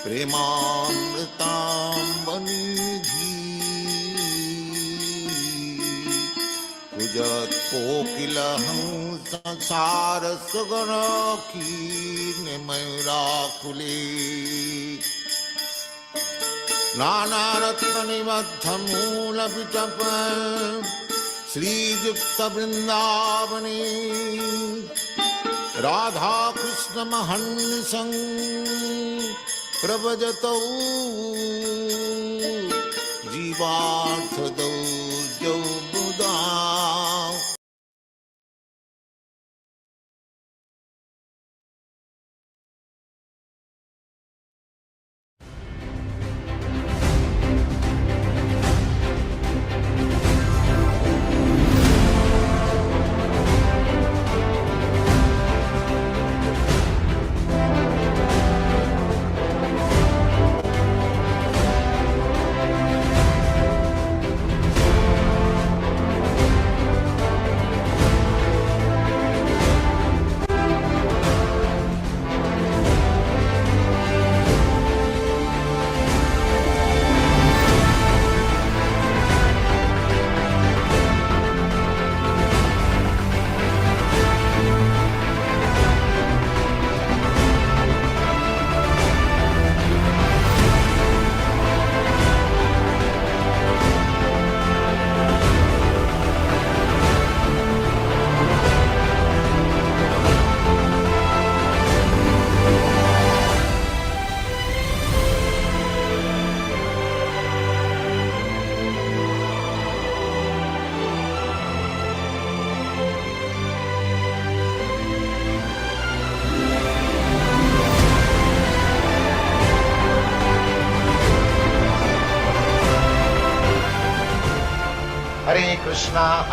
प्रेमामृताम्बनिधि कुजत कोकिलहंस संसार सुगण कीन मयूराकुले नाना रत्न निबद्ध मूल विटप श्रीयुक्त वृंदावने राधा कृष्ण महन्निसं प्रभजतौ जीवार्थदौ जौ बुधा।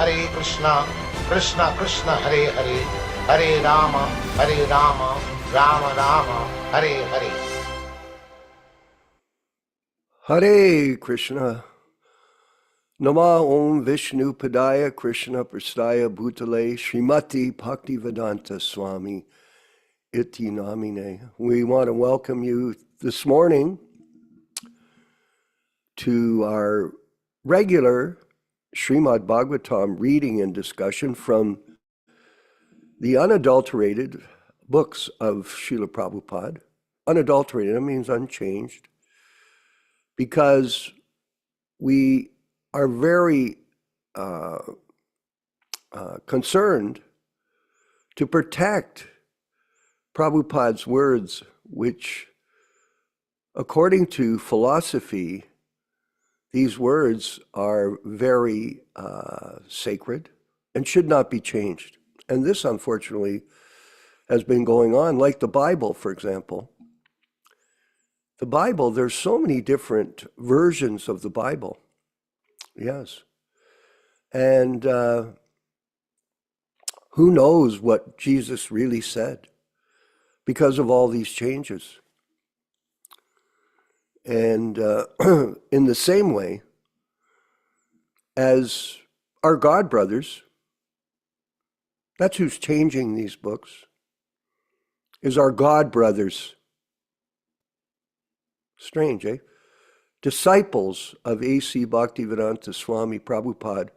Hare Krishna, Krishna Krishna, Hare Hare, Hare Rama, Rama Rama, Hare Hare. Hare Krishna. Nama Om Vishnu Padaya Krishna Prastaya Bhutale Srimati Bhaktivedanta Swami Iti Namine. We want to welcome you this morning to our regular Srimad Bhagavatam reading and discussion from the unadulterated books of Srila Prabhupada. Unadulterated, that means unchanged, because we are very concerned to protect Prabhupada's words, which, according to philosophy, these words are very sacred and should not be changed. And this, unfortunately, has been going on, like the Bible, for example. The Bible, there's so many different versions of the Bible. Yes. And who knows what Jesus really said because of all these changes. And in the same way as our God brothers, that's who's changing these books, is our God brothers. Strange, eh? Disciples of A.C. Bhaktivedanta Swami Prabhupada,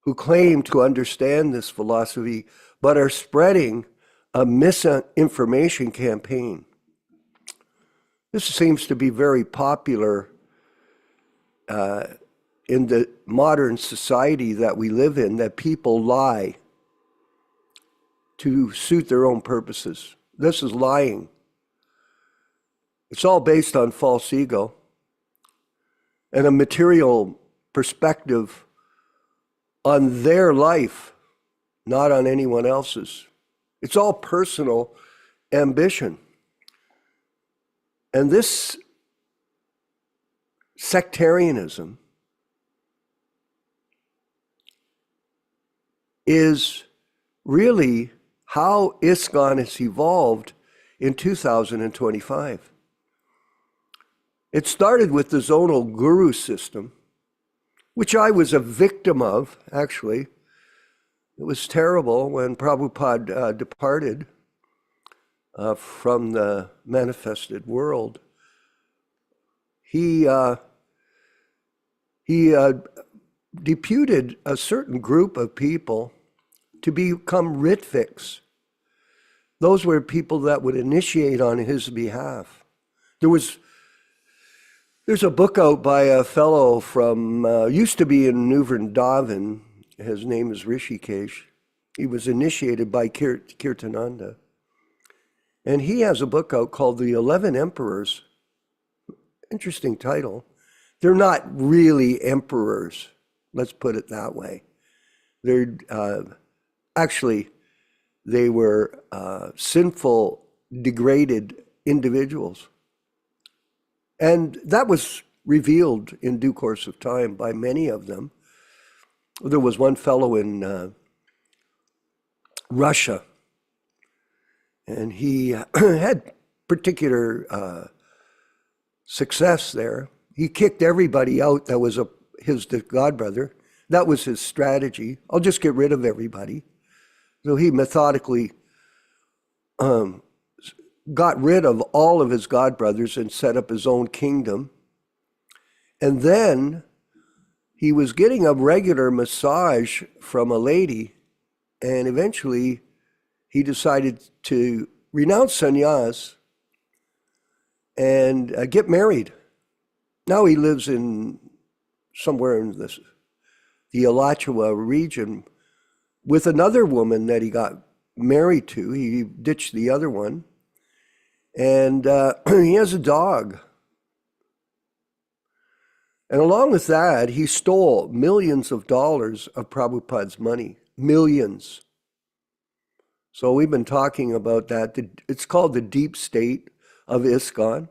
who claim to understand this philosophy, but are spreading a misinformation campaign. This seems to be very popular in the modern society that we live in, that people lie to suit their own purposes. This is lying. It's all based on false ego and a material perspective on their life, not on anyone else's. It's all personal ambition. And this sectarianism is really how ISKCON has evolved in 2025. It started with the zonal guru system, which I was a victim of, actually. It was terrible when Prabhupada departed. from the manifested world, he deputed a certain group of people to become Ritviks. Those were people that would initiate on his behalf. There's a book out by a fellow from, used to be in New Vrindavan. His name is Rishikesh. He was initiated by Kirtananda. And he has a book out called The 11 Emperors. Interesting title. They're not really emperors, let's put it that way. They're actually, they were sinful, degraded individuals. And that was revealed in due course of time by many of them. There was one fellow in Russia, and he had particular success there. He kicked everybody out that was his godbrother. That was his strategy. I'll just get rid of everybody. So he methodically got rid of all of his godbrothers and set up his own kingdom. And then he was getting a regular massage from a lady, and eventually he decided to renounce sannyas and get married. Now he lives in somewhere in the Alachua region with another woman that he got married to. He ditched the other one. And he has a dog. And along with that, he stole millions of dollars of Prabhupada's money. Millions. So we've been talking about that. It's called the deep state of ISKCON.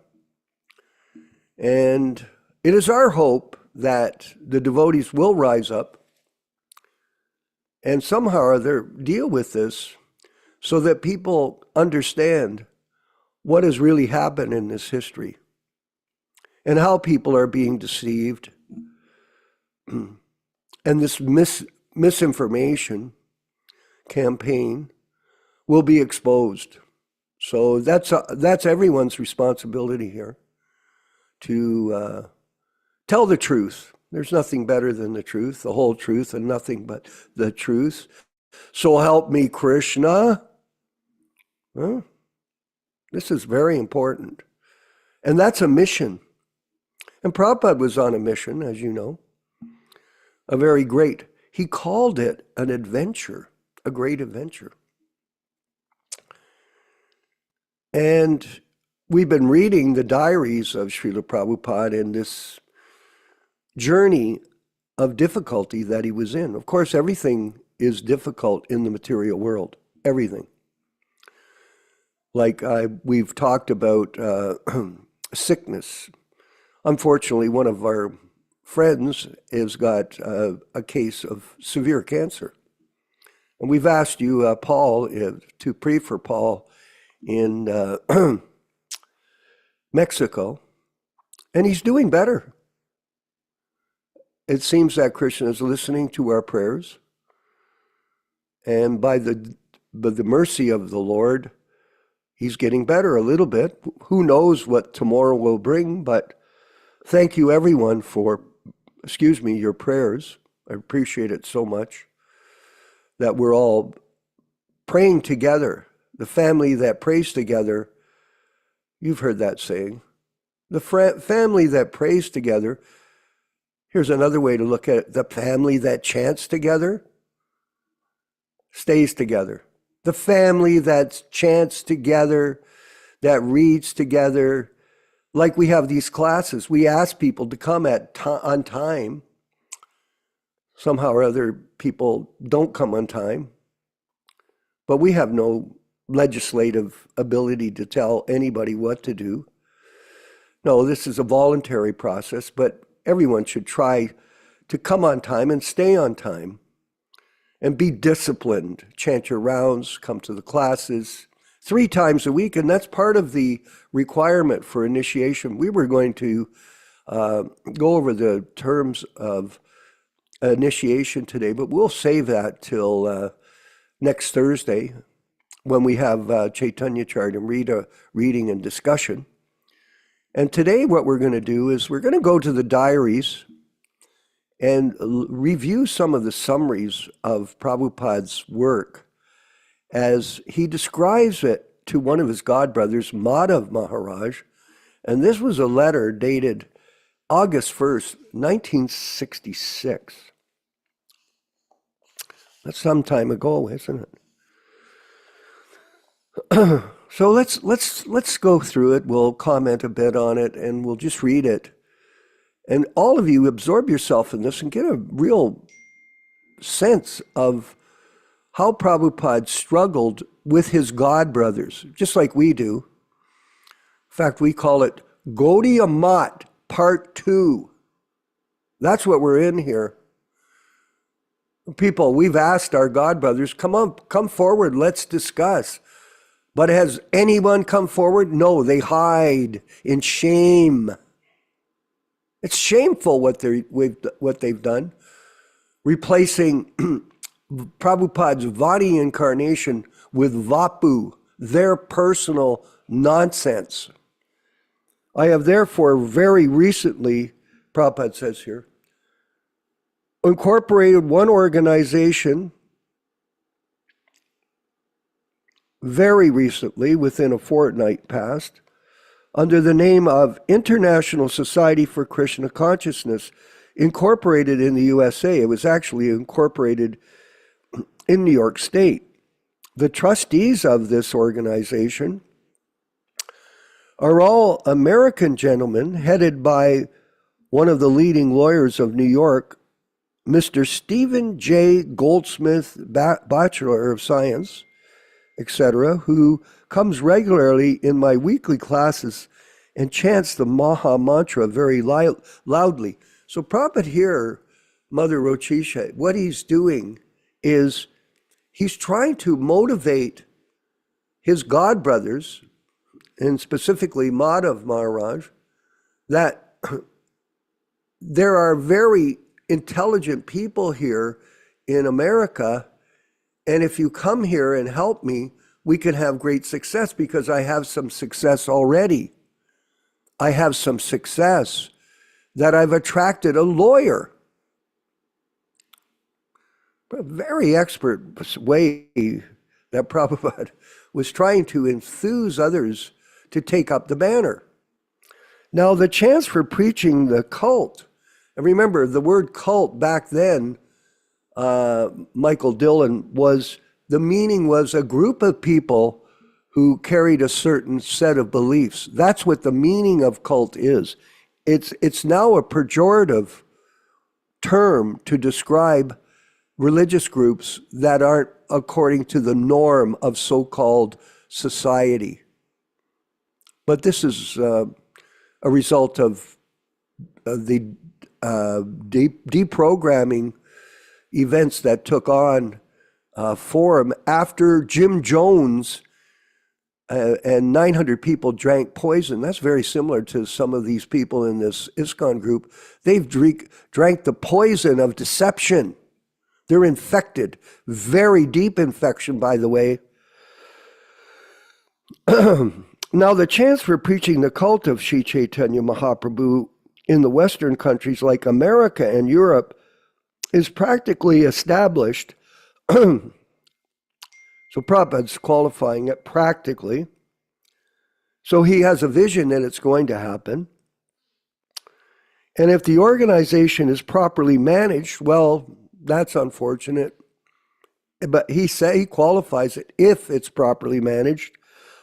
And it is our hope that the devotees will rise up and somehow or other deal with this so that people understand what has really happened in this history and how people are being deceived. And this misinformation campaign will be exposed. So that's everyone's responsibility here to tell the truth. There's nothing better than the truth, the whole truth, and nothing but the truth. So help me, Krishna. Huh? This is very important. And that's a mission. And Prabhupada was on a mission, as you know, a very great. He called it an adventure, a great adventure. And we've been reading the diaries of Srila Prabhupada in this journey of difficulty that he was in. Of course, everything is difficult in the material world, everything. Like we've talked about sickness. Unfortunately, one of our friends has got a case of severe cancer. And we've asked you, Paul, to pray for Paul in Mexico, and he's doing better. It seems that Krishna is listening to our prayers, and by the mercy of the Lord, he's getting better a little bit. Who knows what tomorrow will bring, but thank you everyone for, your prayers. I appreciate it so much that we're all praying together. The family that prays together, you've heard that saying. The family that prays together, here's another way to look at it. The family that chants together stays together. The family that chants together, that reads together, like we have these classes. We ask people to come on time. Somehow or other, people don't come on time. But we have no legislative ability to tell anybody what to do. No, this is a voluntary process, but everyone should try to come on time and stay on time and be disciplined. Chant your rounds, come to the classes 3 times a week, and that's part of the requirement for initiation. We were going to go over the terms of initiation today, but we'll save that till next Thursday when we have Chaitanya Charitamrita reading and discussion. And today what we're going to do is we're going to go to the diaries and review some of the summaries of Prabhupada's work as he describes it to one of his godbrothers, Madhav Maharaj. And this was a letter dated August 1st, 1966. That's some time ago, isn't it? So let's go through it. We'll comment a bit on it, and we'll just read it. And all of you absorb yourself in this and get a real sense of how Prabhupada struggled with his godbrothers, just like we do. In fact, we call it Gaudiya Mat Part 2. That's what we're in here. People, we've asked our godbrothers, come forward, let's discuss. But has anyone come forward? No, they hide in shame. It's shameful what they've done, replacing Prabhupada's Vani incarnation with Vapu, their personal nonsense. I have therefore very recently, Prabhupada says here, incorporated one organization very recently, within a fortnight past, under the name of International Society for Krishna Consciousness, incorporated in the USA. It was actually incorporated in New York State. The trustees of this organization are all American gentlemen headed by one of the leading lawyers of New York, Mr. Stephen J. Goldsmith, Bachelor of Science, etc., who comes regularly in my weekly classes and chants the Maha Mantra very loudly. So Prabhupada here, Mother Rochisha, what he's doing is he's trying to motivate his godbrothers, and specifically Madhav Maharaj, that there are very intelligent people here in America, and if you come here and help me, we can have great success, because I have some success already. I have some success that I've attracted a lawyer. A very expert way that Prabhupada was trying to enthuse others to take up the banner. Now, the chance for preaching the cult, and remember, the word cult back then, Michael Dillon, the meaning was a group of people who carried a certain set of beliefs. That's what the meaning of cult is. It's now a pejorative term to describe religious groups that aren't according to the norm of so-called society. But this is a result of the deprogramming events that took on form after Jim Jones and 900 people drank poison. That's very similar to some of these people in this ISKCON group. They've drank the poison of deception. They're infected. Very deep infection, by the way. Now, the chance for preaching the cult of Sri Chaitanya Mahaprabhu in the Western countries like America and Europe is practically established. So Prabhupada's qualifying it practically. So he has a vision that it's going to happen. And if the organization is properly managed, well, that's unfortunate. But he qualifies it if it's properly managed.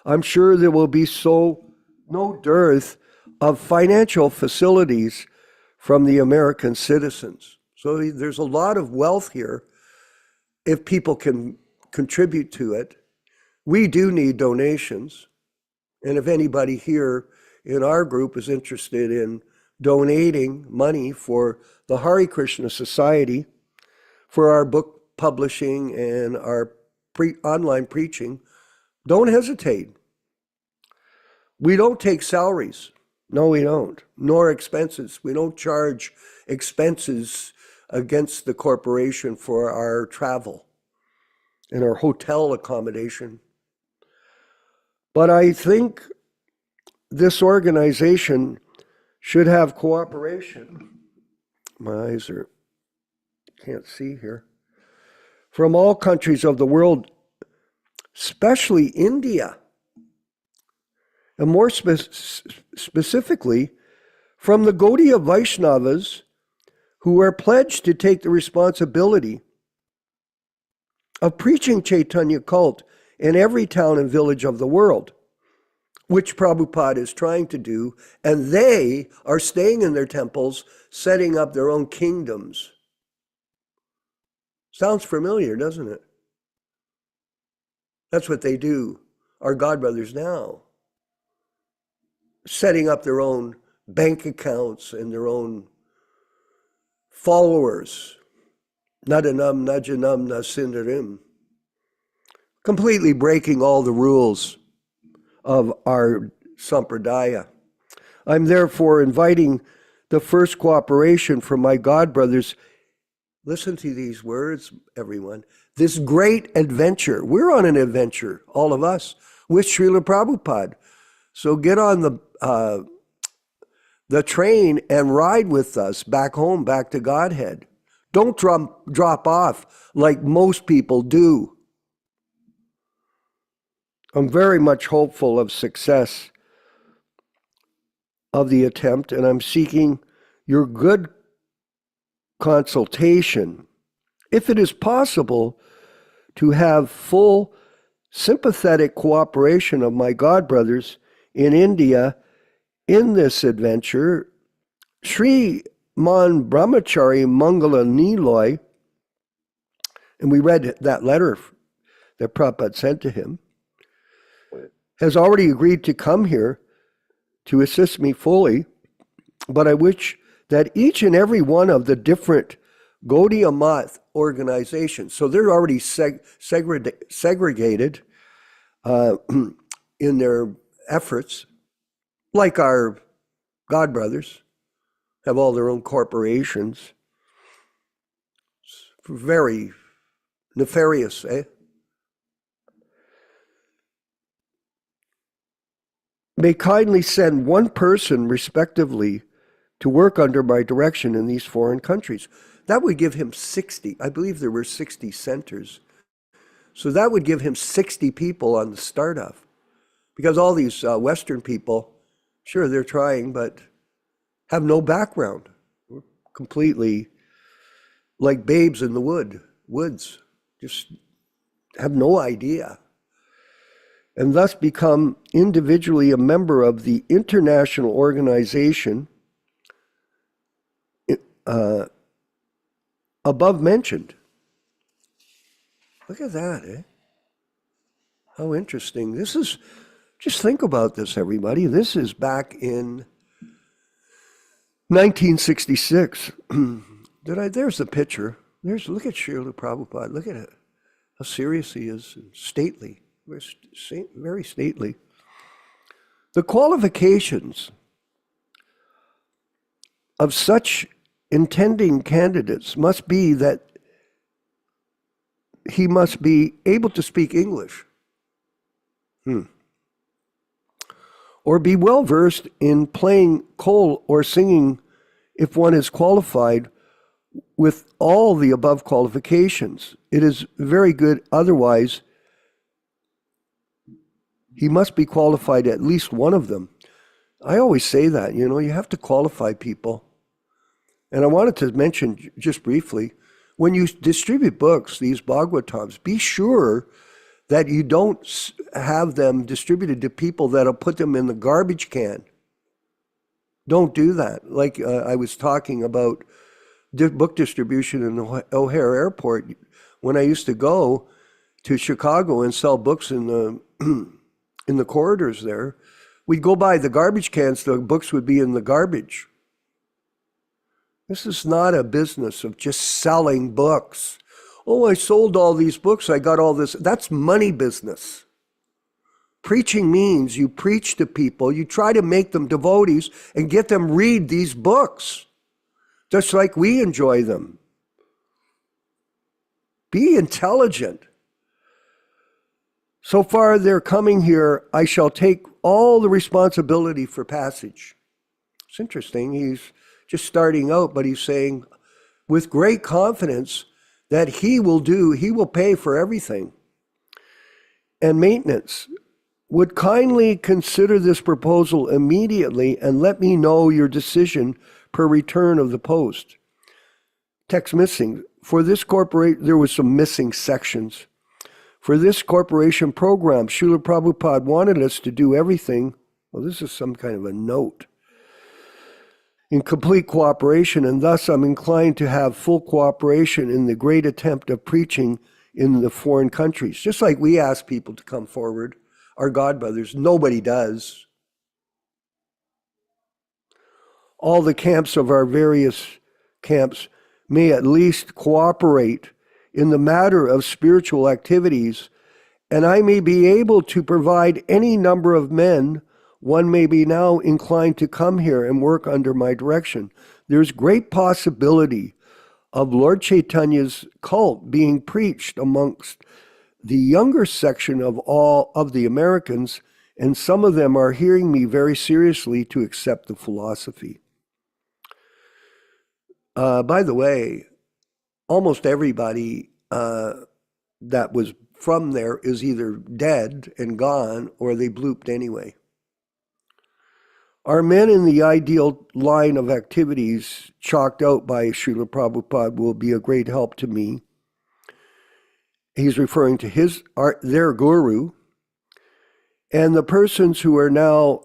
I'm sure there will be no dearth of financial facilities from the American citizens. So there's a lot of wealth here if people can contribute to it. We do need donations. And if anybody here in our group is interested in donating money for the Hare Krishna Society, for our book publishing and our online preaching, don't hesitate. We don't take salaries. No, we don't. Nor expenses. We don't charge expenses against the corporation for our travel and our hotel accommodation. But I think this organization should have cooperation. My eyes can't see here. From all countries of the world, especially India, and more specifically, from the Gaudiya Vaishnavas who are pledged to take the responsibility of preaching Chaitanya cult in every town and village of the world, which Prabhupada is trying to do, and they are staying in their temples, setting up their own kingdoms. Sounds familiar, doesn't it? That's what they do, our godbrothers now. Setting up their own bank accounts and their own followers. Nadanam, najanam, nasindarim. Completely breaking all the rules of our sampradaya. I'm therefore inviting the first cooperation from my godbrothers. Listen to these words, everyone. This great adventure. We're on an adventure, all of us, with Srila Prabhupada. So get on the train and ride with us back home, back to Godhead. Don't drop off like most people do. I'm very much hopeful of success of the attempt, and I'm seeking your good consultation. If it is possible to have full sympathetic cooperation of my godbrothers in India in this adventure, Sri Man Brahmachari Mangala Niloy, and we read that letter that Prabhupada sent to him, has already agreed to come here to assist me fully, but I wish that each and every one of the different Gaudiya Math organizations, so they're already segregated in their efforts, like our godbrothers, have all their own corporations. It's very nefarious, eh? May kindly send one person, respectively, to work under my direction in these foreign countries. That would give him 60. I believe there were 60 centers. So that would give him 60 people on the startup. Because all these Western people, sure, they're trying, but have no background. We're completely like babes in the woods. Just have no idea. And thus become individually a member of the international organization above mentioned. Look at that, eh? How interesting. This is, just think about this, everybody. This is back in 1966. There's the picture. Look at Srila Prabhupada. Look at it. How serious he is, and stately. Very stately. The qualifications of such intending candidates must be that he must be able to speak English, or be well versed in playing khol or singing if one is qualified with all the above qualifications. It is very good otherwise. He must be qualified at least one of them. I always say that, you have to qualify people. And I wanted to mention just briefly, when you distribute books, these Bhagavatams, be sure that you don't have them distributed to people that'll put them in the garbage can. Don't do that. Like I was talking about book distribution in the O'Hare Airport. When I used to go to Chicago and sell books in the corridors there, we'd go by the garbage cans, the books would be in the garbage. This is not a business of just selling books. Oh, I sold all these books, I got all this. That's money business. Preaching means you preach to people, you try to make them devotees and get them read these books, just like we enjoy them. Be intelligent. So far they're coming here, I shall take all the responsibility for passage. It's interesting. He's just starting out, but he's saying with great confidence that he will pay for everything. And maintenance. Would kindly consider this proposal immediately and let me know your decision per return of the post. Text missing. For this corporation, there was some missing sections. For this corporation program, Srila Prabhupada wanted us to do everything. Well, this is some kind of a note. In complete cooperation, and thus I'm inclined to have full cooperation in the great attempt of preaching in the foreign countries. Just like we ask people to come forward, our godbrothers, nobody does. All the camps of our various camps may at least cooperate in the matter of spiritual activities, and I may be able to provide any number of men. One may be now inclined to come here and work under my direction. There's great possibility of Lord Chaitanya's cult being preached amongst the younger section of all of the Americans, and some of them are hearing me very seriously to accept the philosophy. By the way, almost everybody that was from there is either dead and gone or they blooped anyway. Our men in the ideal line of activities chalked out by Srila Prabhupada will be a great help to me. He's referring to their guru, and the persons who are now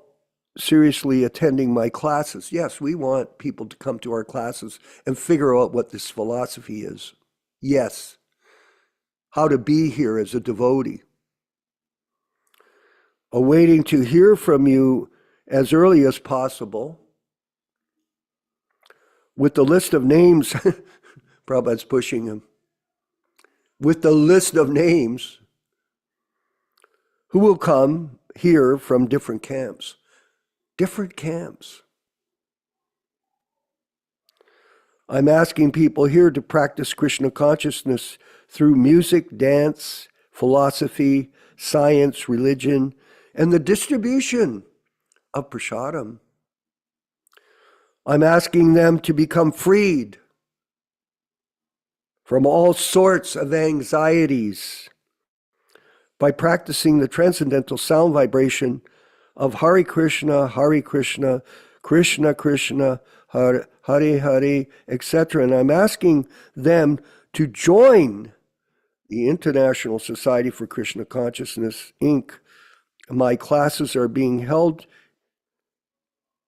seriously attending my classes. Yes, we want people to come to our classes and figure out what this philosophy is. Yes, how to be here as a devotee. Awaiting to hear from you as early as possible with the list of names. Prabhupada's pushing him. With the list of names who will come here from different camps. Different camps. I'm asking people here to practice Krishna consciousness through music, dance, philosophy, science, religion, and the distribution of prasadam. I'm asking them to become freed from all sorts of anxieties by practicing the transcendental sound vibration of Hare Krishna, Krishna Krishna, Hare Hare, etc. And I'm asking them to join the International Society for Krishna Consciousness, Inc. My classes are being held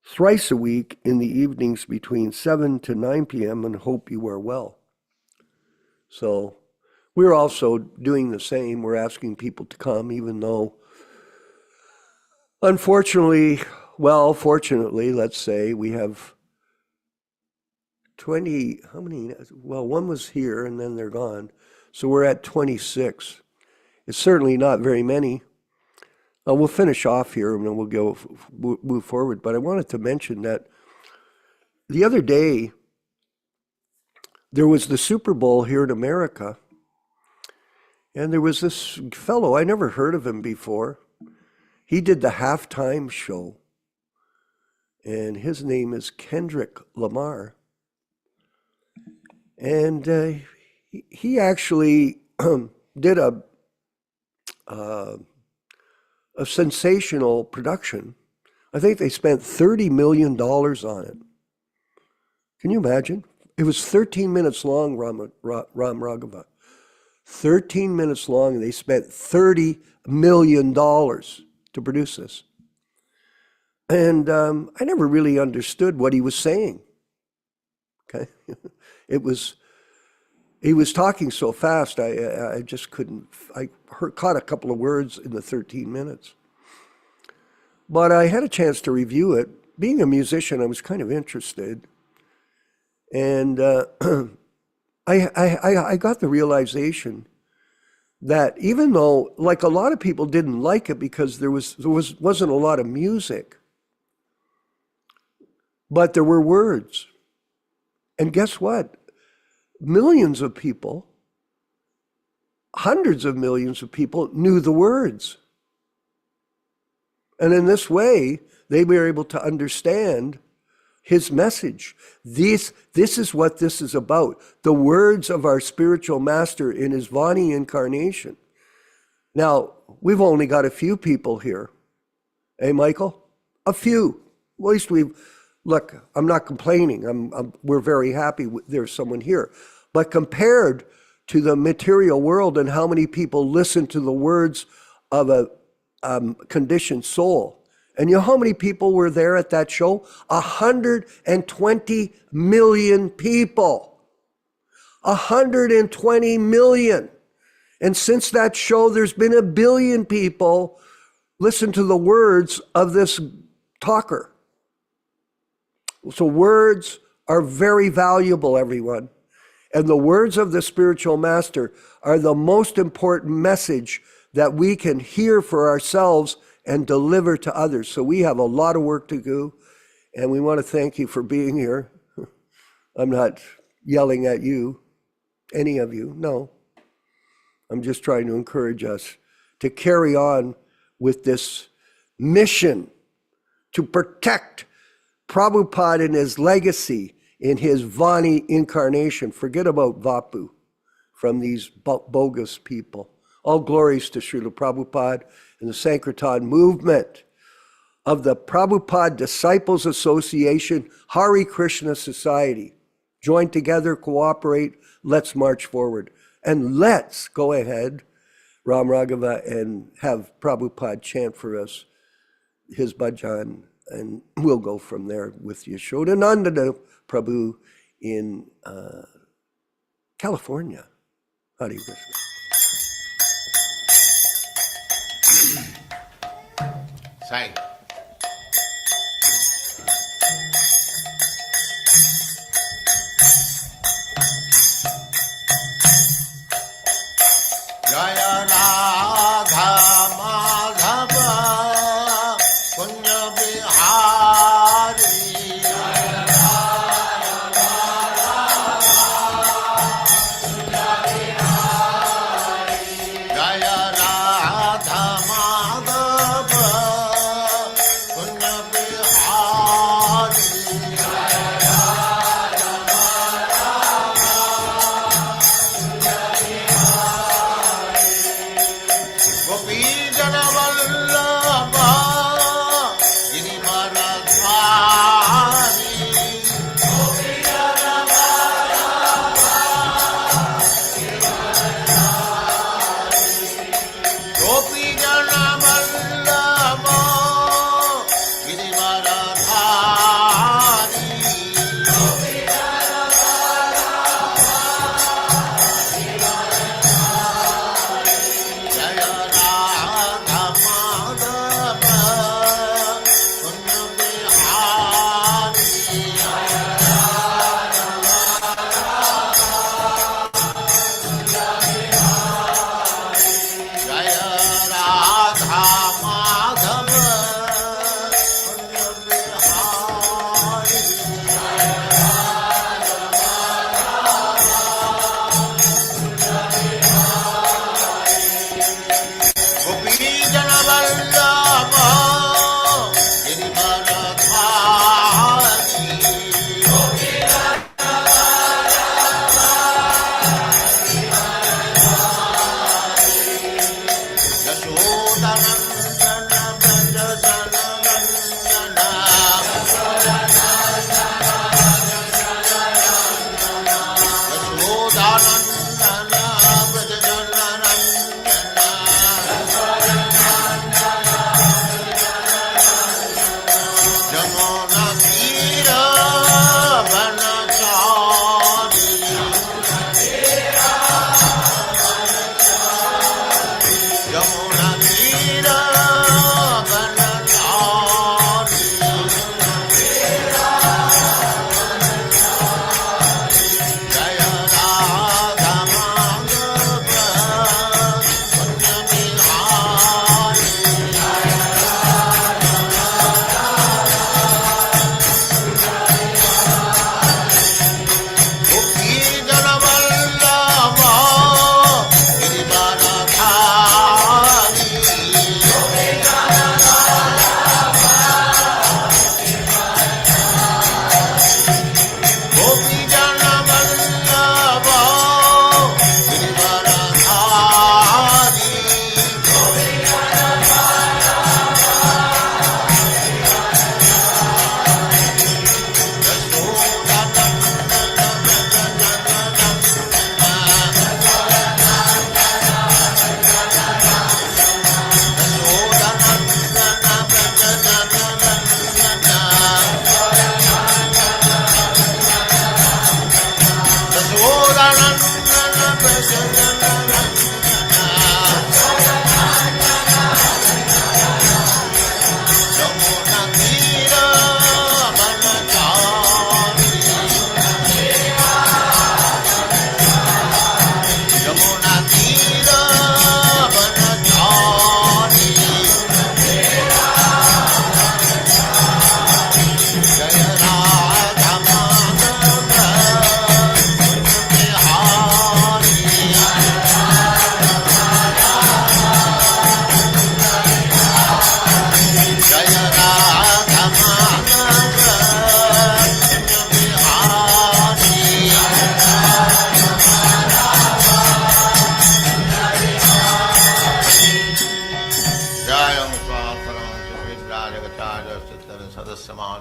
thrice a week in the evenings between 7 to 9 p.m. and hope you are well. So we're also doing the same. We're asking people to come, even though, unfortunately, fortunately, let's say, we have 20, how many? Well, one was here and then they're gone. So we're at 26. It's certainly not very many. We'll finish off here and then we'll move forward. But I wanted to mention that the other day, there was the Super Bowl here in America. And there was this fellow, I never heard of him before. He did the halftime show. And his name is Kendrick Lamar. And he actually did a sensational production. I think they spent $30 million on it. Can you imagine? It was 13 minutes long, Ram Raghava. 13 minutes long, and they spent $30 million to produce this. And I never really understood what he was saying. Okay, he was talking so fast, I just couldn't. Caught a couple of words in the 13 minutes. But I had a chance to review it. Being a musician, I was kind of interested, and I got the realization that even though, like, a lot of people didn't like it because there wasn't a lot of music, but there were words. And guess what? Millions of people hundreds of millions of people knew the words. And in this way, they were able to understand his message. This is what this is about. The words of our spiritual master in his Vani incarnation. Now, we've only got a few people here. Hey, Michael? A few. At least look, I'm not complaining. We're very happy there's someone here. But compared to the material world and how many people listen to the words of a conditioned soul, and you know how many people were there at that show? 120 million people. 120 million. And since that show, there's been 1 billion people listen to the words of this talker. So words are very valuable, everyone. And the words of the spiritual master are the most important message that we can hear for ourselves and deliver to others. So we have a lot of work to do, and we want to thank you for being here. I'm not yelling at you, any of you, no. I'm just trying to encourage us to carry on with this mission to protect Prabhupada and his legacy in his Vani incarnation. Forget about Vapu from these bogus people. All glories to Srila Prabhupada and the Sankirtan movement of the Prabhupada Disciples Association, Hare Krishna Society. Join together, cooperate, let's march forward. And let's go ahead, Ram Raghava, and have Prabhupada chant for us his bhajan, and we'll go from there with Yashodananda Prabhu in California. Hare Krishna. Sai. Jaya Radha Madhava Punya Bihari. Jaya Radha Madhava Punya Bihari.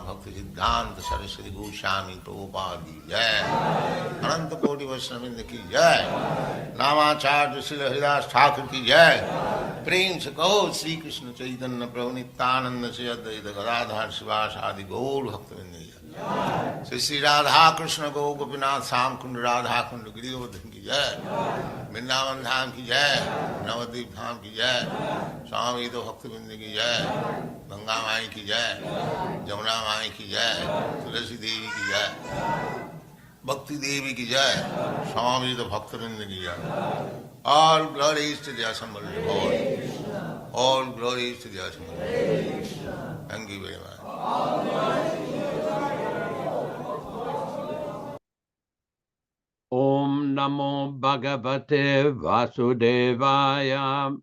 भक्ति सिद्धांत सरस्वती गोस्वामी प्रभुपाद की जय, अनंत कोटि वैष्णववृंद की जय, नामाचार्य श्री हरिदास ठाकुर की जय। प्रेम से कहो श्री कृष्ण चैतन्य प्रभु नित्यानंद से अद्वैत गदाधर शिवास आदि गौर भक्तवृंद की जय। श्री श्री राधा कृष्ण गो गोपीनाथ श्याम कुंड राधा कुंड गिरिवर्धन की जय, वृंदावन धाम की जय, नवद्वीप धाम की जय, स्वामी तो भक्तवृंद की जय, गंगा माई की जय, जमुना माई की जय, तुलसी देवी की जय, भक्ति देवी की जय, स्वामी तो भक्तवृंद की जय। All glories to the assembled Lord. All glories to the assembled Lord. Thank you very much. Om Namo Bhagavate Vasudevaya.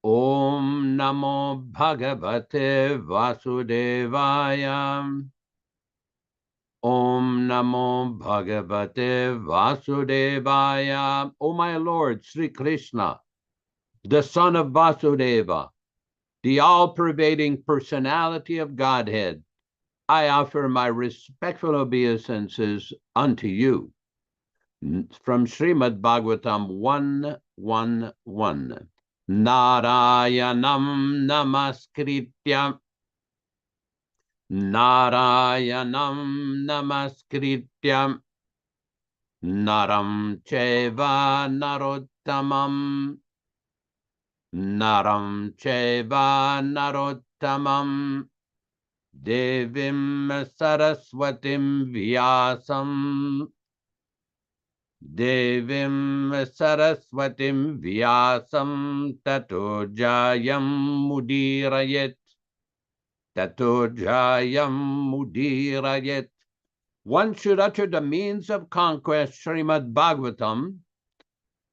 Om Namo Bhagavate Vasudevaya. Om Namo Bhagavate Vasudevaya. O my Lord, Sri Krishna, the son of Vasudeva, the all-pervading personality of Godhead, I offer my respectful obeisances unto you. From Srimad Bhagavatam 1:1:1. Narayanam namaskritya Narayanam namaskritya Naram cheva narottamam Naram cheva narottamam Devim saraswatim vyasam Devim saraswatim vyasam tato jayam mudirayet Tato jayam mudirayet. One should utter the means of conquest, Srimad Bhagavatam,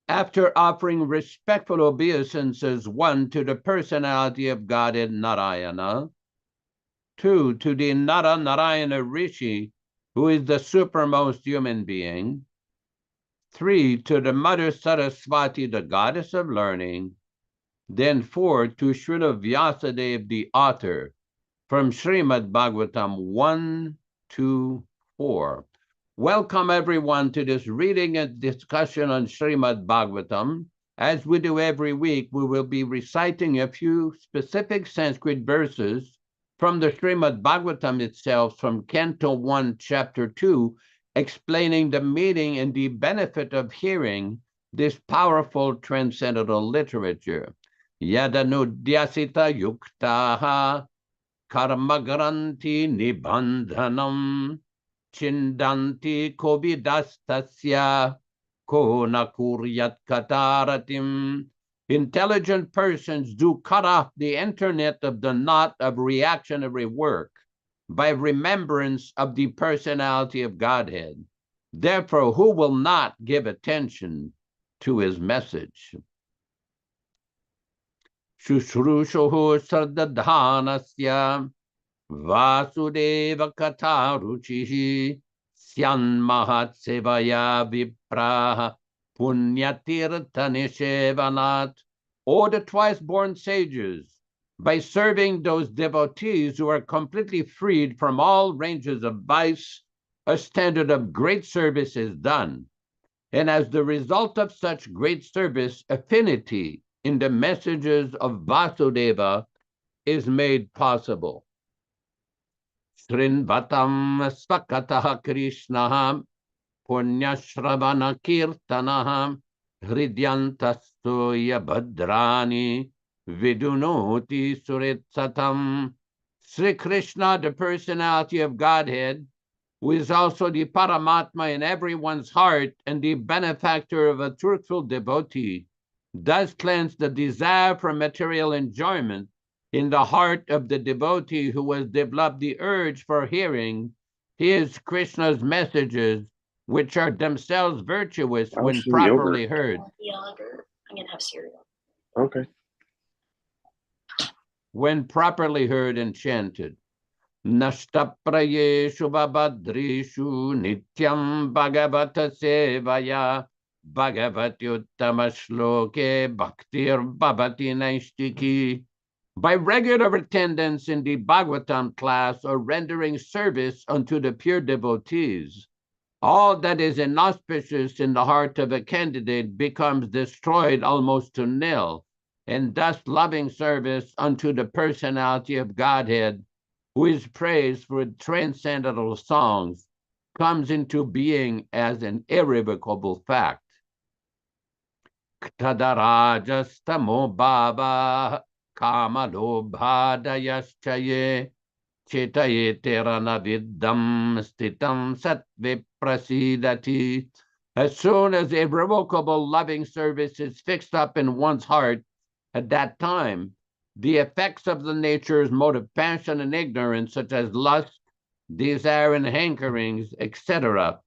after offering respectful obeisances, 1, to the personality of Godhead Narayana, 2, to the Narayana Rishi, who is the supermost human being, 3, to the Mother Saraswati, the goddess of learning, then 4, to Srila Vyāsa, the author, from Srimad Bhagavatam 1-4. Welcome everyone to this reading and discussion on Srimad Bhagavatam. As we do every week, we will be reciting a few specific Sanskrit verses from the Srimad Bhagavatam itself, from Canto 1, Chapter 2, explaining the meaning and the benefit of hearing this powerful transcendental literature. Yadanudyasita yuktaha karmagranti nibandhanam chindanti kovidastasya ko nakuryat kataratim. Intelligent persons do cut off the internet of the knot of reactionary work by remembrance of the personality of Godhead. Therefore, who will not give attention to his message? Shushrushoho sardadhanasya vasudeva kataruchihi syanmahat sevaya vipraha punyatirtanishevanat. O the twice-born sages, by serving those devotees who are completely freed from all ranges of vice, a standard of great service is done. And as the result of such great service, affinity in the messages of Vasudeva is made possible. Srinvatam svakataha Krishnaha punyashravana kirtanaha hridyantastoya bhadrani vidunoti surit satam. Sri Krishna, the personality of Godhead, who is also the Paramatma in everyone's heart and the benefactor of a truthful devotee, does cleanse the desire for material enjoyment in the heart of the devotee who has developed the urge for hearing his Krishna's messages, which are themselves virtuous when properly heard. I'm going to have cereal. Okay. When properly heard and chanted. Nashtaprayeshu babadrishu nityam bhagavata sevaya bhagavati uttama shloke bhaktir bhavati naistiki. By regular attendance in the Bhagavatam class or rendering service unto the pure devotees, all that is inauspicious in the heart of a candidate becomes destroyed almost to nil, and thus loving service unto the personality of Godhead, who is praised for transcendental songs, comes into being as an irrevocable fact. Ktadarajas-tamo bhava kamalobhadayaschaye chetayeterana viddam stitam sattve prasidati. As soon as irrevocable loving service is fixed up in one's heart, at that time, the effects of the nature's mode of passion and ignorance, such as lust, desire, and hankerings, etc.,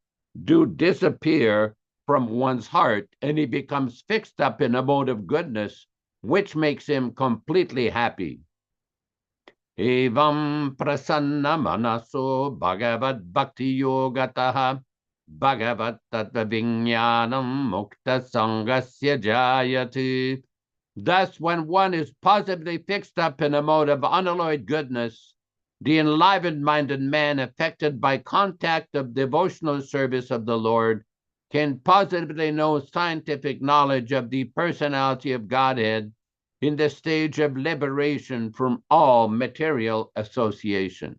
do disappear from one's heart, and he becomes fixed up in a mode of goodness, which makes him completely happy. Evam prasanna manaso bhagavad bhakti yogataha bhagavad tattva vijnanam mukta sangasya jayati. Thus, when one is positively fixed up in a mode of unalloyed goodness, the enlivened-minded man affected by contact of devotional service of the Lord can positively know scientific knowledge of the personality of Godhead in the stage of liberation from all material association.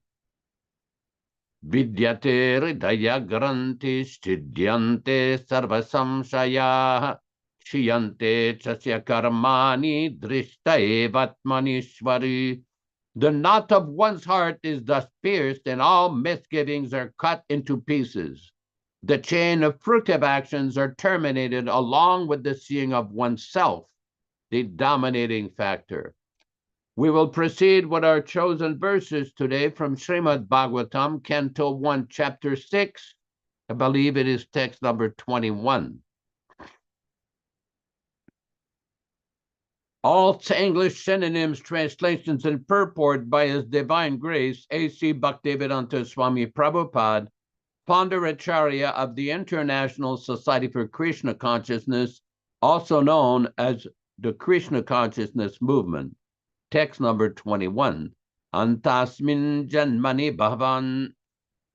Vidyate hridaya grantis chidyante sarvasamshaya shiyante chasya karmani drishta evatmanishvari. The knot of one's heart is thus pierced, and all misgivings are cut into pieces. The chain of fruitive actions are terminated along with the seeing of oneself, the dominating factor. We will proceed with our chosen verses today from Srimad Bhagavatam, Canto 1, Chapter 6. I believe it is text number 21. All English synonyms, translations, and purport by His Divine Grace, A.C. Bhaktivedanta Swami Prabhupada, Pondaracharya of the International Society for Krishna Consciousness, also known as the Krishna Consciousness Movement. Text number 21. Antasmin janmani bhavan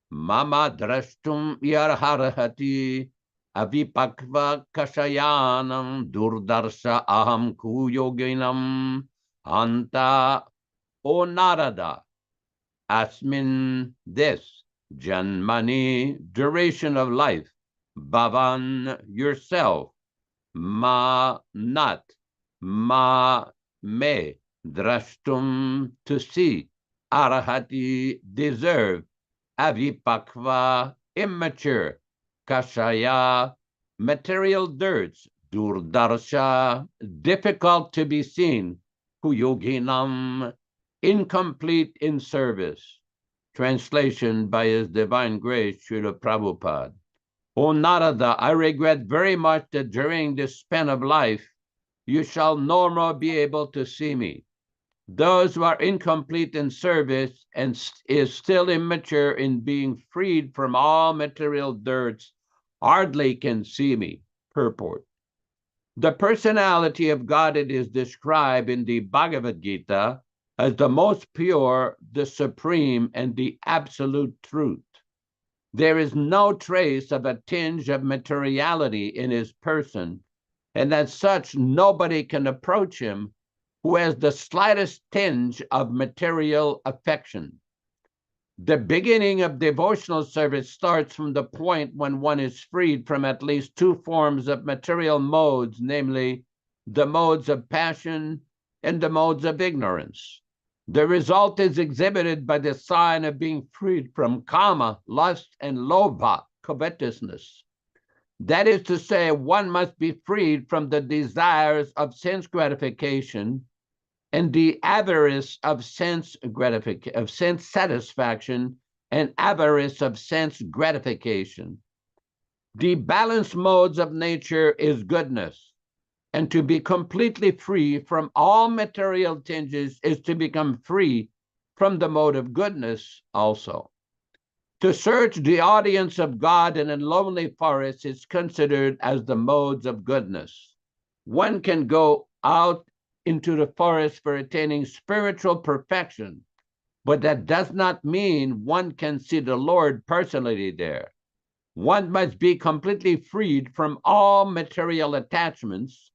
mama drashtum yarharahati avipakva kashayanam durdarsha aham kuyoginam anta o Nārada. Asmin, this, janmani, duration of life, bhavan, yourself, ma, not, ma, may, drashtum, to see, arahati, deserve, avipakva, immature, kashaya, material dirts, durdarsha, difficult to be seen, kuyoginam, incomplete in service. Translation by His Divine Grace, Srila Prabhupada. O Nārada, I regret very much that during this span of life, you shall no more be able to see me. Those who are incomplete in service and is still immature in being freed from all material dirts hardly can see me. Purport. The personality of Godhead is described in the Bhagavad Gita as the most pure, the supreme, and the absolute truth. There is no trace of a tinge of materiality in his person, and as such, nobody can approach him who has the slightest tinge of material affection. The beginning of devotional service starts from the point when one is freed from at least two forms of material modes, namely the modes of passion in the modes of ignorance. The result is exhibited by the sign of being freed from kama, lust, and lobha, covetousness. That is to say, one must be freed from the desires of sense gratification and the avarice of sense gratification, of sense satisfaction, and avarice of sense gratification. The balanced modes of nature is goodness, and to be completely free from all material tinges is to become free from the mode of goodness also. To search the audience of God in a lonely forest is considered as the modes of goodness. One can go out into the forest for attaining spiritual perfection, but that does not mean one can see the Lord personally there. One must be completely freed from all material attachments,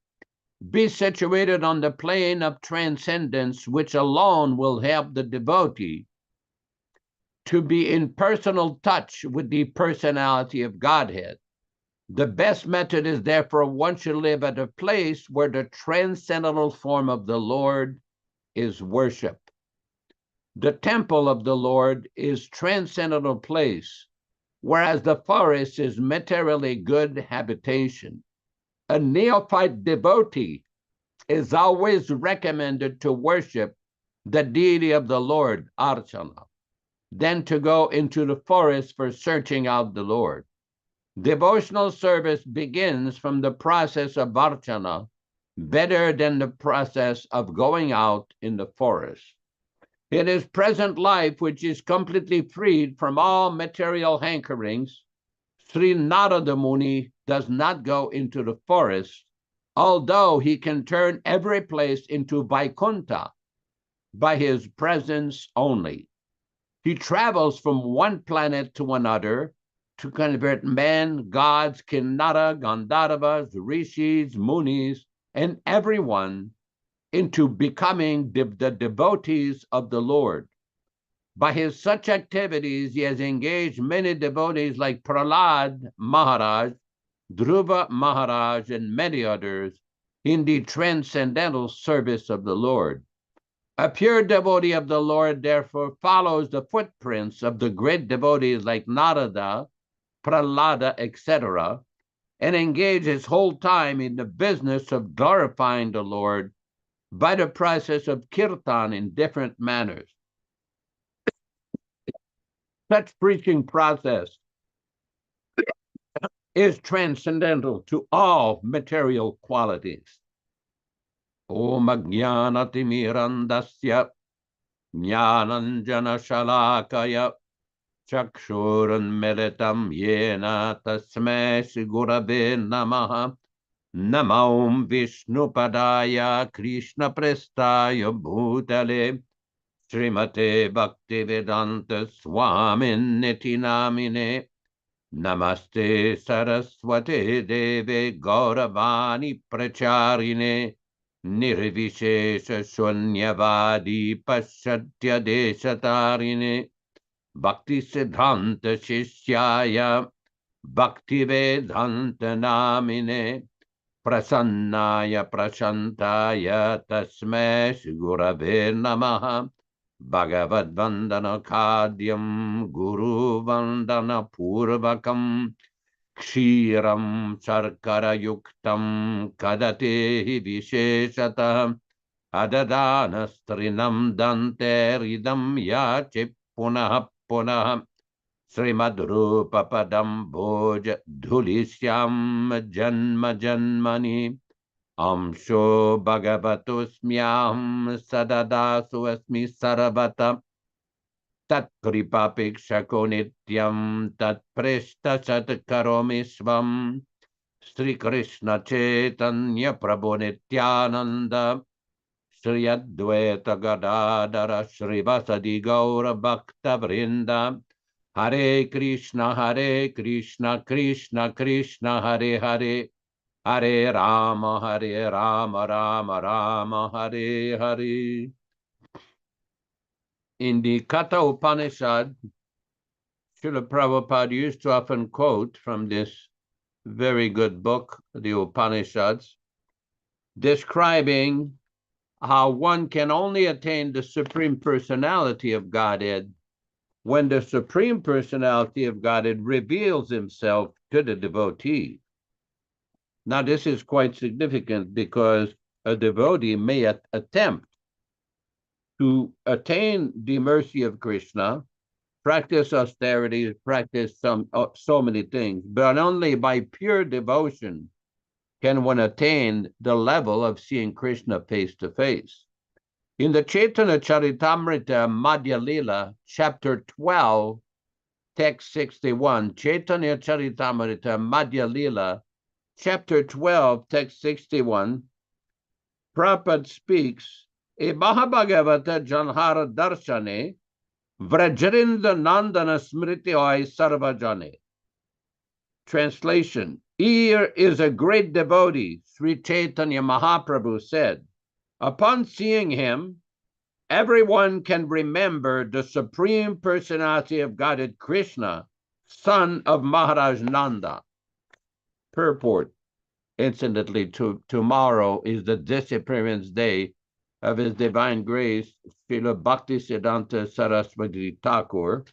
be situated on the plane of transcendence, which alone will help the devotee to be in personal touch with the personality of Godhead. The best method is therefore one should live at a place where the transcendental form of the Lord is worship. The temple of the Lord is transcendental place, whereas the forest is materially good habitation. A neophyte devotee is always recommended to worship the deity of the Lord, Archana, then to go into the forest for searching out the Lord. Devotional service begins from the process of Archana, better than the process of going out in the forest. In his present life, which is completely freed from all material hankerings, Sri Nārada Muni does not go into the forest, although he can turn every place into Vaikuntha by his presence only. He travels from one planet to another to convert men, gods, Kinnara, Gandharvas, Rishis, Munis, and everyone into becoming the devotees of the Lord. By his such activities, he has engaged many devotees like Prahlad Maharaj, Dhruva Maharaj, and many others in the transcendental service of the Lord. A pure devotee of the Lord, therefore, follows the footprints of the great devotees like Nārada, Prahlada, etc., and engages his whole time in the business of glorifying the Lord by the process of kirtan in different manners. Such preaching process is transcendental to all material qualities. Om Ajnanatimirandasya Jnananjana Shalakaya Chakshuranmilitam Yena Tasmai Gurave Namaha Namo Vishnupadaya Krishna Prestaya Bhutale Srimate Bhaktivedanta Swaminiti Namine Namaste Saraswate Deve Gauravani Pracharine Nirvishesha Shunyavadi Paschatya Deshatarine Bhakti Siddhanta Shishyaya Bhaktivedanta Namine Prasannaya Prashantaya Tasmai Gurave Namaha Bhagavad Vandana Kadyam Guru Vandana Purvakam Kshiram Sarkara Yuktam Kadatehi Visheshata Adadana Dante Ridam Yache Punah Punah Srimad Rupa Padam Bhoj Dhulisyam Janma Janmani Amsho Bhagavatosmyam Sadadasu Asmi Sarvata Tat Kripapikshako Nityam Tat Presta Sat Karomi Svam Sri Krishna Chaitanya Prabhu Nityananda Sri Advaita Gadadara Srivasadi Gaura Bhakta Vrinda Hare Krishna Krishna Krishna Hare Hare Hare Rama Rama Rama Hare Hare. In the Katha Upanishad, Srila Prabhupada used to often quote from this very good book, the Upanishads, describing how one can only attain the Supreme Personality of Godhead when the Supreme Personality of Godhead reveals himself to the devotee. Now, this is quite significant because a devotee may attempt to attain the mercy of Krishna, practice austerities, practice so many things, but only by pure devotion can one attain the level of seeing Krishna face to face. In the Chaitanya Charitamrita Madhya Lila, chapter 12, text 61, Chaitanya Charitamrita Madhya Lila, chapter 12, text 61, Prabhupada speaks, E Mahabhagavata Janhara Darshane, Vrajrinda Nandana Smriti Oi Sarvajane. Translation, here is a great devotee, Sri Chaitanya Mahaprabhu said. Upon seeing him, everyone can remember the Supreme Personality of Godhead Krishna, son of Maharaj Nanda. Purport. Incidentally, tomorrow is the disappearance day of His Divine Grace, Srila Bhaktisiddhanta Saraswati Thakur.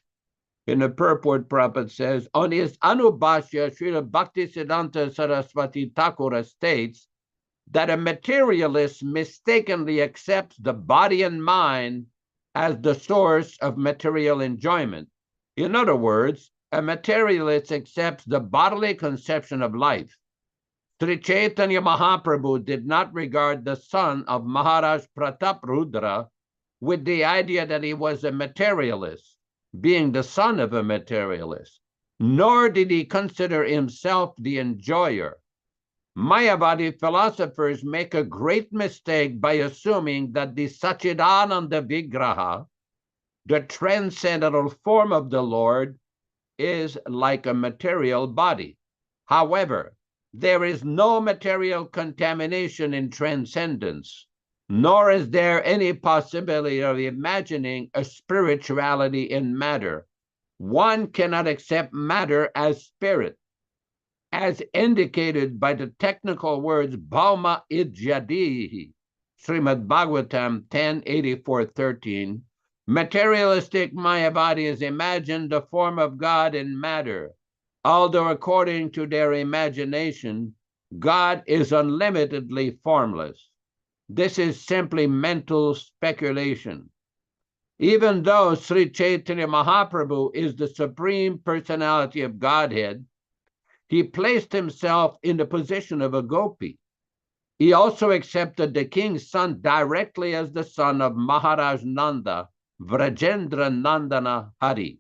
In the purport, Prabhupada says, on his Anubhashya, Srila Bhaktisiddhanta Saraswati Thakur states that a materialist mistakenly accepts the body and mind as the source of material enjoyment. In other words, a materialist accepts the bodily conception of life. Sri Chaitanya Mahaprabhu did not regard the son of Maharaj Prataprudra with the idea that he was a materialist, being the son of a materialist, nor did he consider himself the enjoyer. Mayavadi philosophers make a great mistake by assuming that the Satchidananda Vigraha, the transcendental form of the Lord, is like a material body. However, there is no material contamination in transcendence, nor is there any possibility of imagining a spirituality in matter. One cannot accept matter as spirit. As indicated by the technical words Bhauma Idyadihi, Srimad Bhagavatam 10:84-13, materialistic Mayavadis imagine the form of God in matter, although according to their imagination, God is unlimitedly formless. This is simply mental speculation. Even though Sri Chaitanya Mahaprabhu is the Supreme Personality of Godhead, he placed himself in the position of a gopi. He also accepted the king's son directly as the son of Maharaj Nanda, Vrajendra Nandana Hari.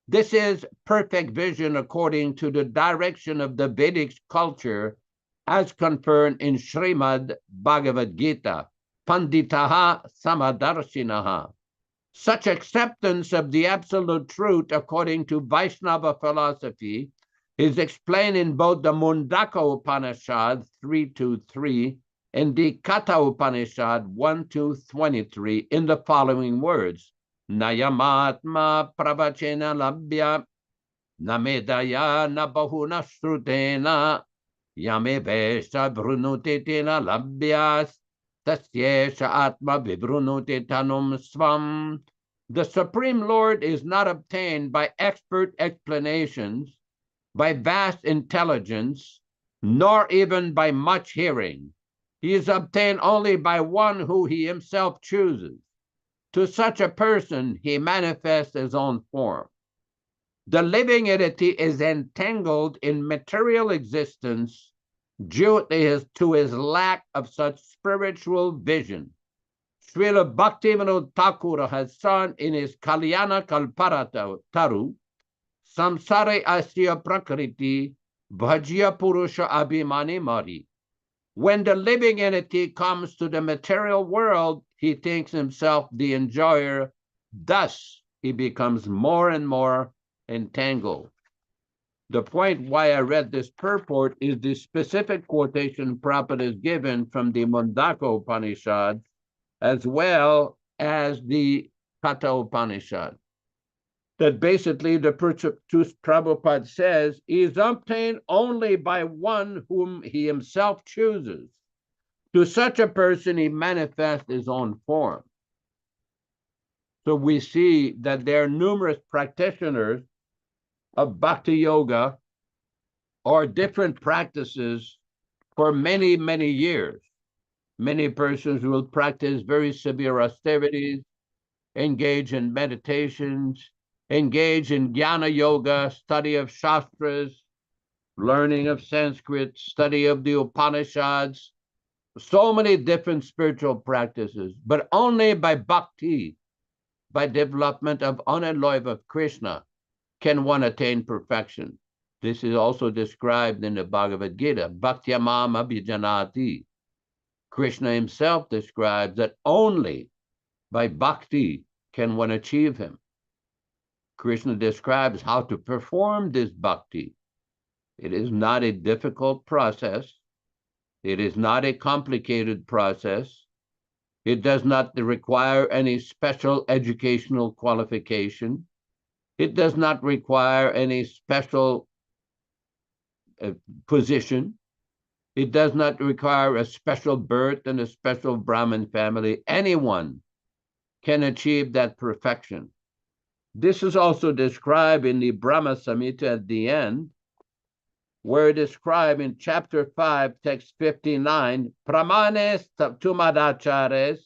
This is perfect vision according to the direction of the Vedic culture as confirmed in Srimad Bhagavad Gita, Panditaha Samadarshinaha. Such acceptance of the absolute truth according to Vaishnava philosophy is explained in both the Mundaka Upanishad 3-3 and the Katha Upanishad 1-23 in the following words. Nayamatma pravachena labhya namedaya nabahuna shrutena yame vesha brunutitena labhyas tasyesha atma vibrunuti tanum svam. The Supreme Lord is not obtained by expert explanations, by vast intelligence, nor even by much hearing. He is obtained only by one who he himself chooses. To such a person, he manifests his own form. The living entity is entangled in material existence due to his lack of such spiritual vision. Srila Bhaktivinoda Thakur has sung in his Kalyana Kalparataru, Samsare Asya Prakriti Bhajya Purusha Abhimani Mari. When the living entity comes to the material world, he thinks himself the enjoyer. Thus, he becomes more and more entangled. The point why I read this purport is the specific quotation Prabhupada is given from the Mundaka Upanishad as well as the Katha Upanishad. That basically the Prabhupada says he is obtained only by one whom he himself chooses. To such a person, he manifests his own form. So we see that there are numerous practitioners of bhakti yoga or different practices for many, many years. Many persons will practice very severe austerities, engage in meditations, engage in jnana yoga, study of shastras, learning of Sanskrit, study of the Upanishads, so many different spiritual practices, but only by bhakti, by development of unalloyed of Krishna, can one attain perfection. This is also described in the Bhagavad Gita, Bhaktyamam abhijanati. Krishna himself describes that only by bhakti can one achieve him. Krishna describes how to perform this bhakti. It is not a difficult process. It is not a complicated process. It does not require any special educational qualification. It does not require any special position. It does not require a special birth and a special Brahmin family. Anyone can achieve that perfection. This is also described in the Brahma Samhita at the end, where described in chapter 5, text 59, Pramanes tumadachares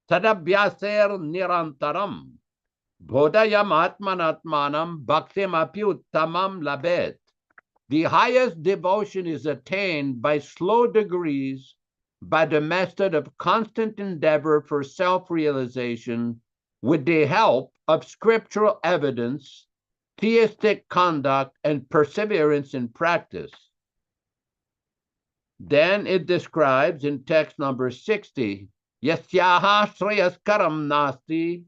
tadabhyaser nirantaram bodhayam atmanatmanam bhaktim apyuttamam labet. The highest devotion is attained by slow degrees, by the method of constant endeavor for self-realization, with the help of scriptural evidence, theistic conduct, and perseverance in practice. Then it describes in text number 60, Yasyaha shreyaskaram nasti,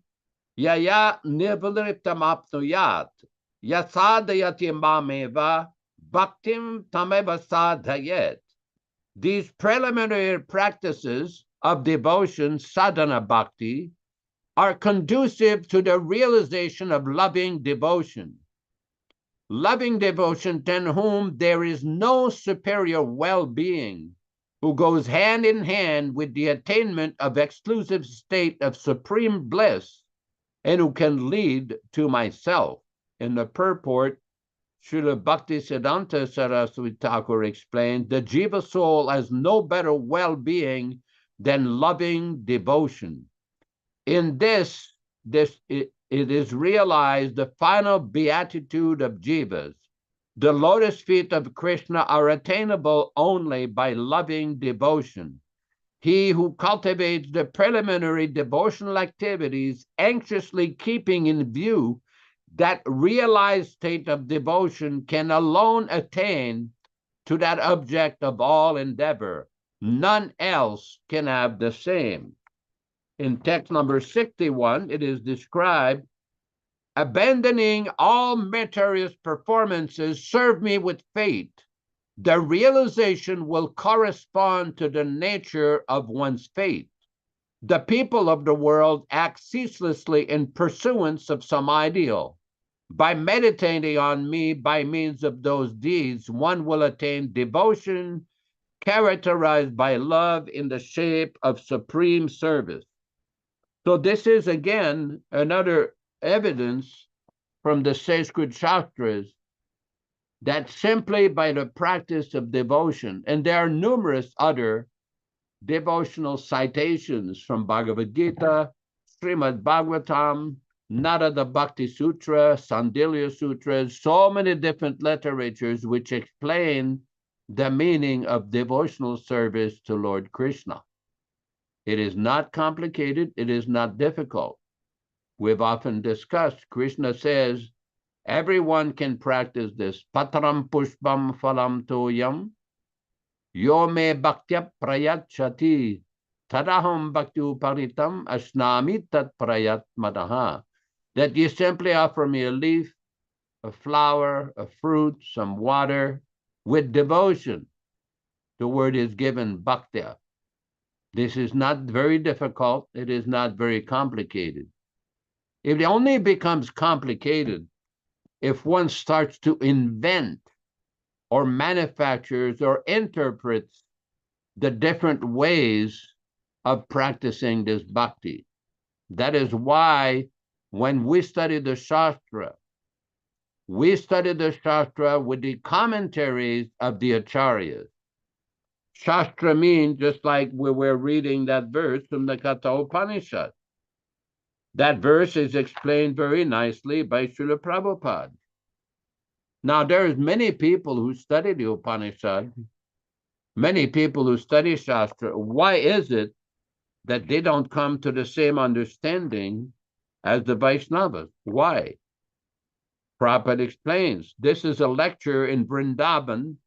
yaya nirvaliptam apnuyat, yasadayati mameva, bhaktim tameva sadhayet. These preliminary practices of devotion, sadhana bhakti, are conducive to the realization of loving devotion. Loving devotion to whom there is no superior well-being, who goes hand in hand with the attainment of exclusive state of supreme bliss, and who can lead to myself. In the purport, Srila Bhaktisiddhanta Saraswati Thakur explained, the jiva soul has no better well-being than loving devotion. In this it is realized the final beatitude of jivas. The lotus feet of Krishna are attainable only by loving devotion. He who cultivates the preliminary devotional activities, anxiously keeping in view that realized state of devotion, can alone attain to that object of all endeavor. None else can have the same. In text number 61, it is described, abandoning all meritorious performances, serve me with faith. The realization will correspond to the nature of one's faith. The people of the world act ceaselessly in pursuance of some ideal. By meditating on me by means of those deeds, one will attain devotion characterized by love in the shape of supreme service. So this is again another evidence from the sacred shastras that simply by the practice of devotion, and there are numerous other devotional citations from Bhagavad Gita, Srimad Bhagavatam, Nārada Bhakti Sutra, Sandilya Sutras, so many different literatures which explain the meaning of devotional service to Lord Krishna. It is not complicated. It is not difficult. We've often discussed, Krishna says, everyone can practice this. Patram pushpam phalam toyam, yo me bhaktya prayachati, tadaham bhakti uparitam asnami tat prayatmadaha. That you simply offer me a leaf, a flower, a fruit, some water, with devotion. The word is given bhaktya. This is not very difficult. It is not very complicated. It only becomes complicated if one starts to invent or manufactures or interprets the different ways of practicing this bhakti. That is why when we study the Shastra with the commentaries of the Acharyas. Shastra means just like we were reading that verse from the Katha Upanishad. That verse is explained very nicely by Srila Prabhupada. Now, there's many people who study the Upanishad, many people who study Shastra. Why is it that they don't come to the same understanding as the Vaishnavas? Why? Prabhupada explains. This is a lecture in Vrindavan,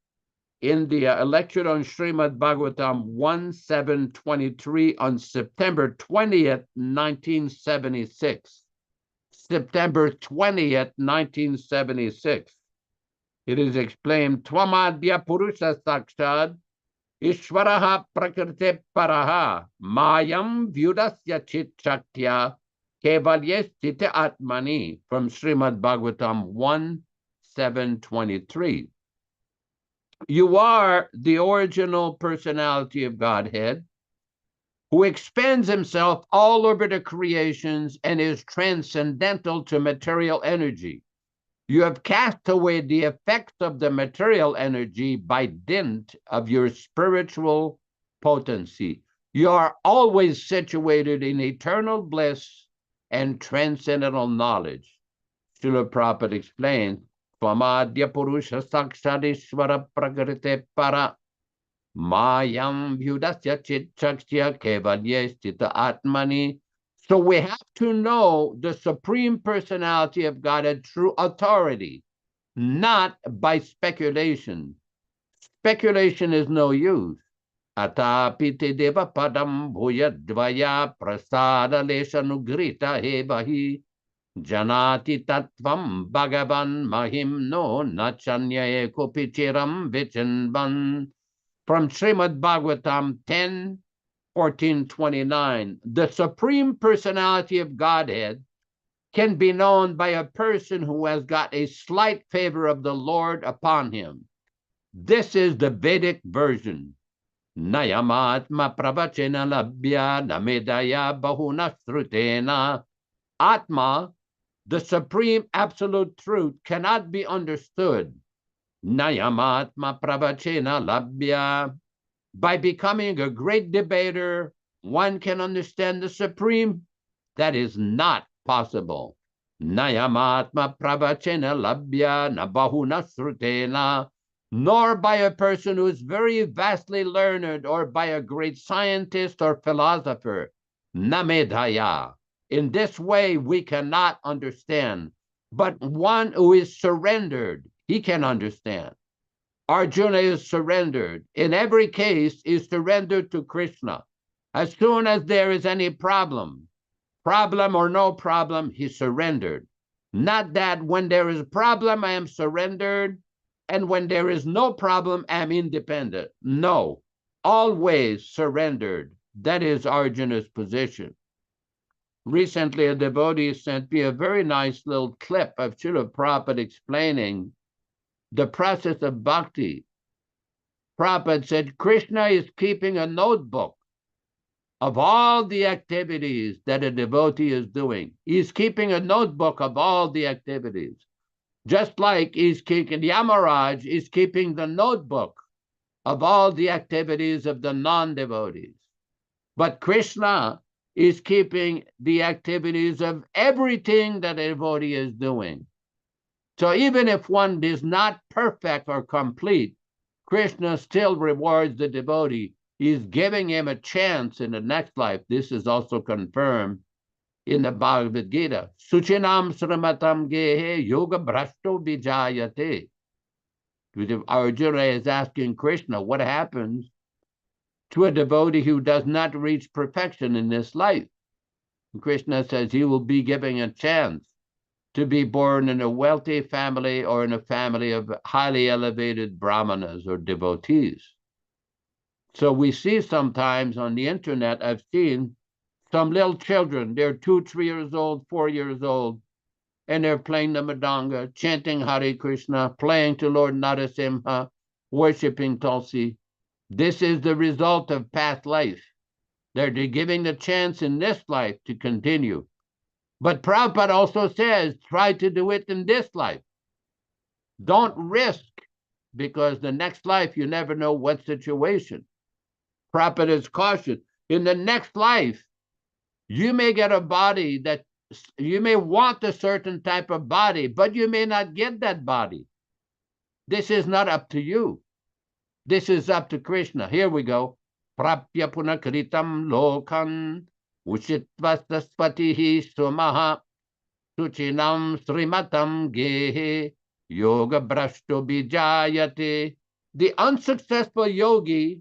India, a lecture on Srimad Bhagavatam 1723 on September 20th, 1976. September 20th, 1976. It is explained, Twamadya Purusha Sakshad Ishvaraha Prakriti Paraha Mayam Vyudasya Chit Shaktya Kevalyestita Atmani from Srimad Bhagavatam 1723. You are the original personality of Godhead who expands himself all over the creations and is transcendental to material energy. You have cast away the effects of the material energy by dint of your spiritual potency. You are always situated in eternal bliss and transcendental knowledge. Srila Prabhupada explains, Tvamadya Purusha Sakshadishvara Prakriti Para Mayam Vyudasya Chitchakshya Kevalye Stita Atmani. So we have to know the Supreme Personality of God at true authority, not by speculation. Speculation is no use. Atapite deva padam bhuyadvaya prasada leshanugrita hevahi janati tattvam bhagavan mahim no nachanya ekopichiram vichinvan. From Srimad Bhagavatam 10, 1429, the Supreme Personality of Godhead can be known by a person who has got a slight favor of the Lord upon him. This is the Vedic version. Nayamatma pravachena labhya namedaya bahuna srutena. Atma, the Supreme Absolute Truth, cannot be understood. Nayamatma pravachena labhya. By becoming a great debater, one can understand the Supreme. That is not possible. Nayamatma pravachena labhya nabahuna srutena. Nor by a person who is very vastly learned or by a great scientist or philosopher. Namedhaya. In this way, we cannot understand. But one who is surrendered, he can understand. Arjuna is surrendered. In every case, is surrendered to Krishna. As soon as there is any problem or no problem, he surrendered. Not that when there is a problem, I am surrendered, and when there is no problem, I am independent. No, always surrendered. That is Arjuna's position. Recently, a devotee sent me a very nice little clip of Srila Prabhupada explaining the process of bhakti. Prabhupada said Krishna is keeping a notebook of all the activities that a devotee is doing. He's keeping a notebook of all the activities. Just like he's keeping, Yamaraj is keeping the notebook of all the activities of the non-devotees. But Krishna is keeping the activities of everything that a devotee is doing. So even if one is not perfect or complete, Krishna still rewards the devotee. He's giving him a chance in the next life. This is also confirmed in the Bhagavad Gita. Suchinam sramatam gehe yoga brashto vijayate. Arjuna is asking Krishna, what happens to a devotee who does not reach perfection in this life? And Krishna says he will be giving a chance to be born in a wealthy family or in a family of highly elevated brahmanas or devotees. So we see sometimes on the internet, I've seen some little children, they're 2, 3 years old, 4 years old, and they're playing the Madanga, chanting Hare Krishna, playing to Lord Narasimha, worshiping Tulsi. This is the result of past life. They're giving the chance in this life to continue. But Prabhupada also says, try to do it in this life. Don't risk, because the next life, you never know what situation. Prabhupada is cautious. In the next life, you may get a body that you may want a certain type of body, but you may not get that body. This is not up to you. This is up to Krishna. Here we go. Prapya punakritam lokan ushitvastaspatihi sumaha suchinam srimatam gehe yoga brashto bijayate. The unsuccessful yogi,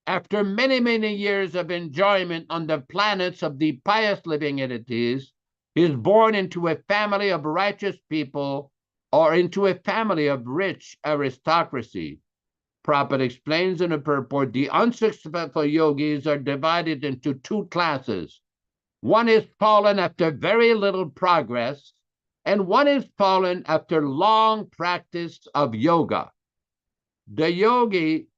after many, many years of enjoyment on the planets of the pious living entities, is born into a family of righteous people or into a family of rich aristocracy. Prabhupada explains in a purport, the unsuccessful yogis are divided into two classes. One is fallen after very little progress, and one is fallen after long practice of yoga. The yogi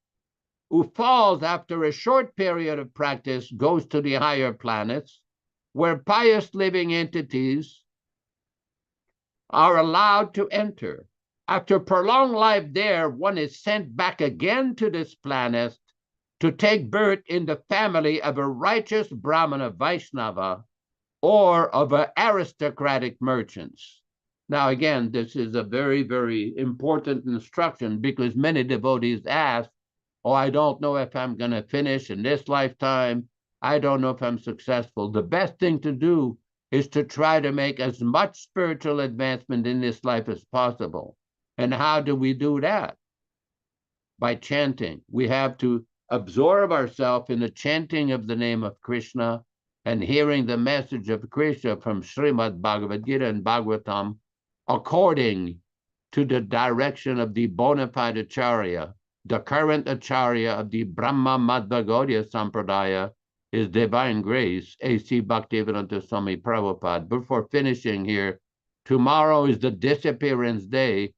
who falls after a short period of practice goes to the higher planets, where pious living entities are allowed to enter. After prolonged life there, one is sent back again to this planet to take birth in the family of a righteous Brahmana Vaishnava or of an aristocratic merchants. Now, again, this is a very, very important instruction, because many devotees ask, oh, I don't know if I'm going to finish in this lifetime. I don't know if I'm successful. The best thing to do is to try to make as much spiritual advancement in this life as possible. And how do we do that? By chanting. We have to absorb ourselves in the chanting of the name of Krishna and hearing the message of Krishna from Srimad Bhagavad Gita and Bhagavatam according to the direction of the bona fide Acharya. The current Acharya of the Brahma Madhva Gaudiya Sampradaya is Divine Grace, A.C. Bhaktivedanta Swami Prabhupada. Before finishing here, tomorrow is the disappearance day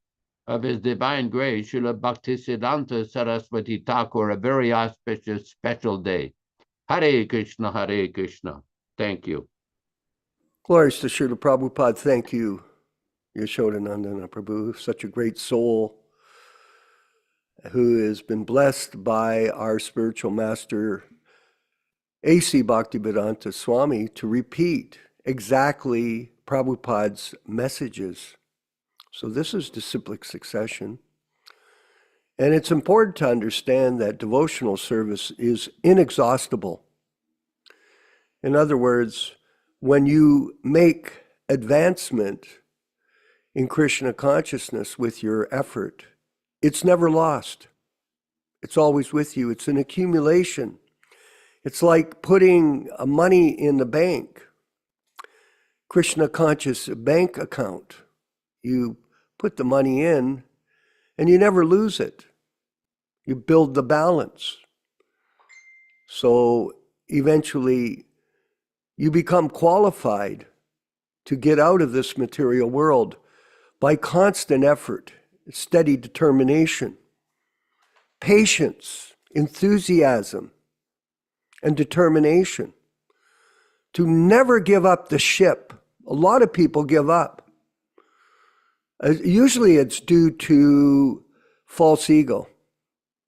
of His Divine Grace, Srila Bhaktisiddhanta Saraswati Thakur, a very auspicious special day. Hare Krishna, Hare Krishna. Thank you. Glorious to Srila Prabhupada. Thank you, Yashodanandana Prabhu, such a great soul who has been blessed by our spiritual master, A.C. Bhaktivedanta Swami, to repeat exactly Prabhupada's messages. So this is disciplic succession. And it's important to understand that devotional service is inexhaustible. In other words, when you make advancement in Krishna consciousness with your effort, it's never lost. It's always with you. It's an accumulation. It's like putting money in the bank, Krishna conscious bank account. You put the money in and you never lose it. You build the balance. So eventually you become qualified to get out of this material world by constant effort, steady determination, patience, enthusiasm, and determination to never give up the ship. A lot of people give up. Usually it's due to false ego.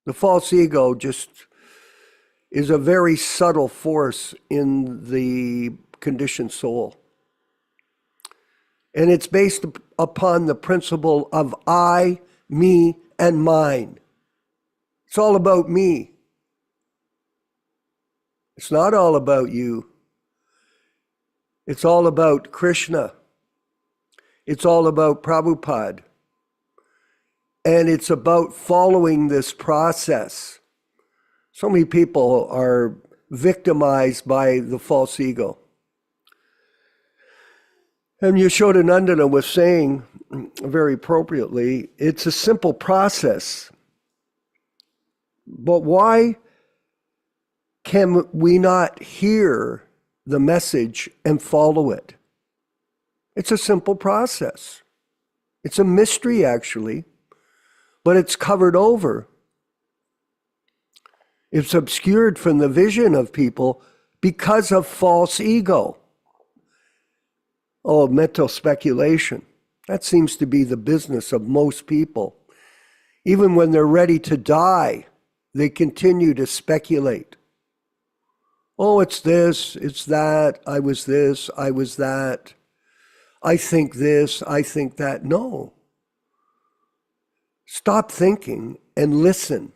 The false ego just is a very subtle force in the conditioned soul. And it's based upon the principle of I, me, and mine. It's all about me. It's not all about you. It's all about Krishna. It's all about Prabhupada. And it's about following this process. So many people are victimized by the false ego. And Yashodanandana was saying very appropriately, it's a simple process. But why can we not hear the message and follow it? It's a simple process. It's a mystery, actually, but it's covered over. It's obscured from the vision of people because of false ego. Oh, mental speculation. That seems to be the business of most people. Even when they're ready to die, they continue to speculate. Oh, it's this, it's that, I was this, I was that. I think this, I think that. No. Stop thinking and listen.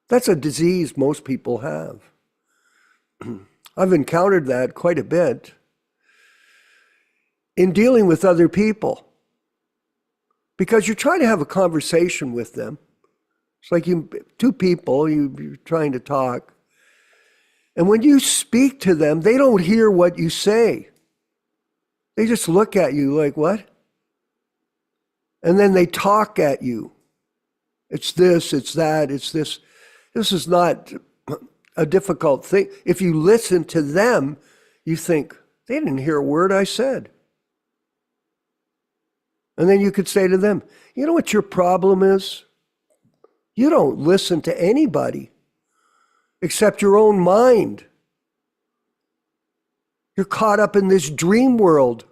That's a disease most people have. I've encountered that quite a bit in dealing with other people. Because you're trying to have a conversation with them. It's like two people, you're trying to talk. And when you speak to them, they don't hear what you say. They just look at you like, what? And then they talk at you. It's this, it's that, it's this. This is not a difficult thing. If you listen to them, you think, they didn't hear a word I said. And then you could say to them, you know what your problem is? You don't listen to anybody except your own mind. You're caught up in this dream world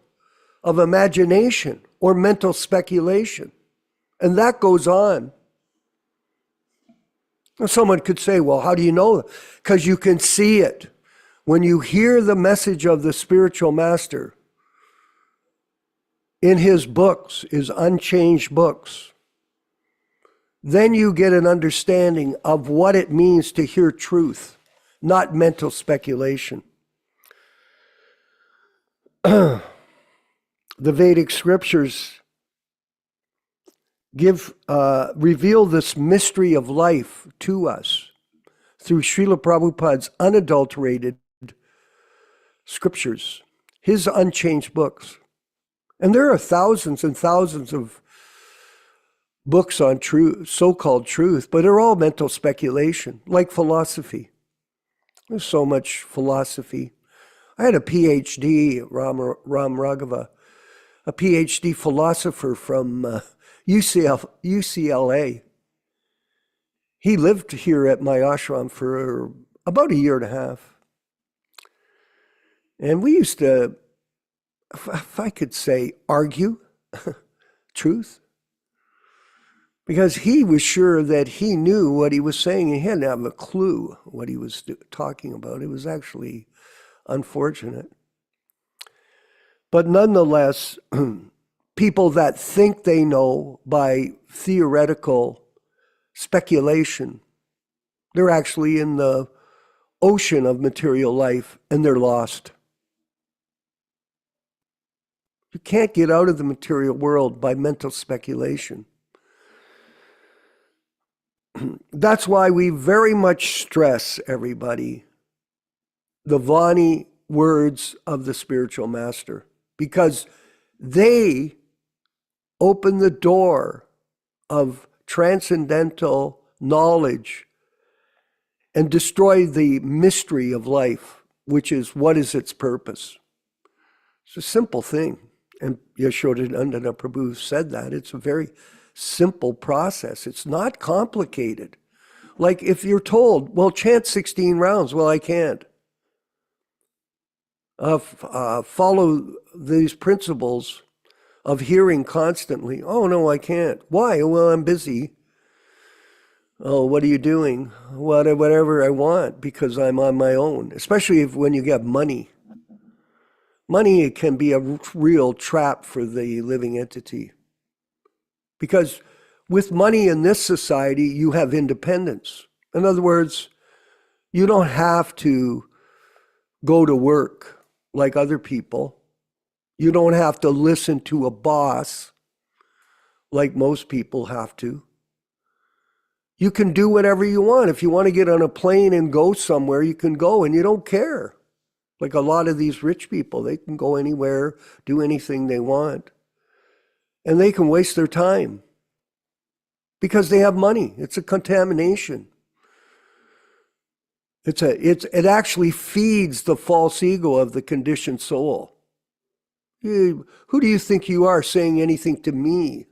of imagination or mental speculation. And that goes on. Someone could say, well, how do you know? Because you can see it. When you hear the message of the spiritual master in his books, his unchanged books, then you get an understanding of what it means to hear truth, not mental speculation. The Vedic scriptures reveal this mystery of life to us through Srila Prabhupada's unadulterated scriptures, his unchanged books. And there are thousands and thousands of books on truth, so-called truth, but they're all mental speculation, like philosophy. There's so much philosophy. I had a PhD, Ram Raghava, a PhD philosopher from UCLA. He lived here at my ashram for about a year and a half. And we used to, if I could say, argue truth. Because he was sure that he knew what he was saying, and he didn't have a clue what he was talking about. It was actually unfortunate. But nonetheless, people that think they know by theoretical speculation, they're actually in the ocean of material life, and they're lost. You can't get out of the material world by mental speculation. That's why we very much stress, everybody, the Vani words of the spiritual master, because they open the door of transcendental knowledge and destroy the mystery of life, which is what is its purpose. It's a simple thing. And Yashodanandana Prabhu said that. It's a very simple process. It's not complicated. Like if you're told, well, chant 16 rounds. Well, I can't. Follow these principles of hearing constantly. Oh, no, I can't. Why? Well, I'm busy. Oh, what are you doing? Whatever I want, because I'm on my own, especially when you get money. Money can be a real trap for the living entity. Because with money in this society, you have independence. In other words, you don't have to go to work like other people. You don't have to listen to a boss like most people have to. You can do whatever you want. If you want to get on a plane and go somewhere, you can go, and you don't care. Like a lot of these rich people, they can go anywhere, do anything they want. And they can waste their time because they have money. It's a contamination. It actually feeds the false ego of the conditioned soul. Who do you think you are saying anything to me?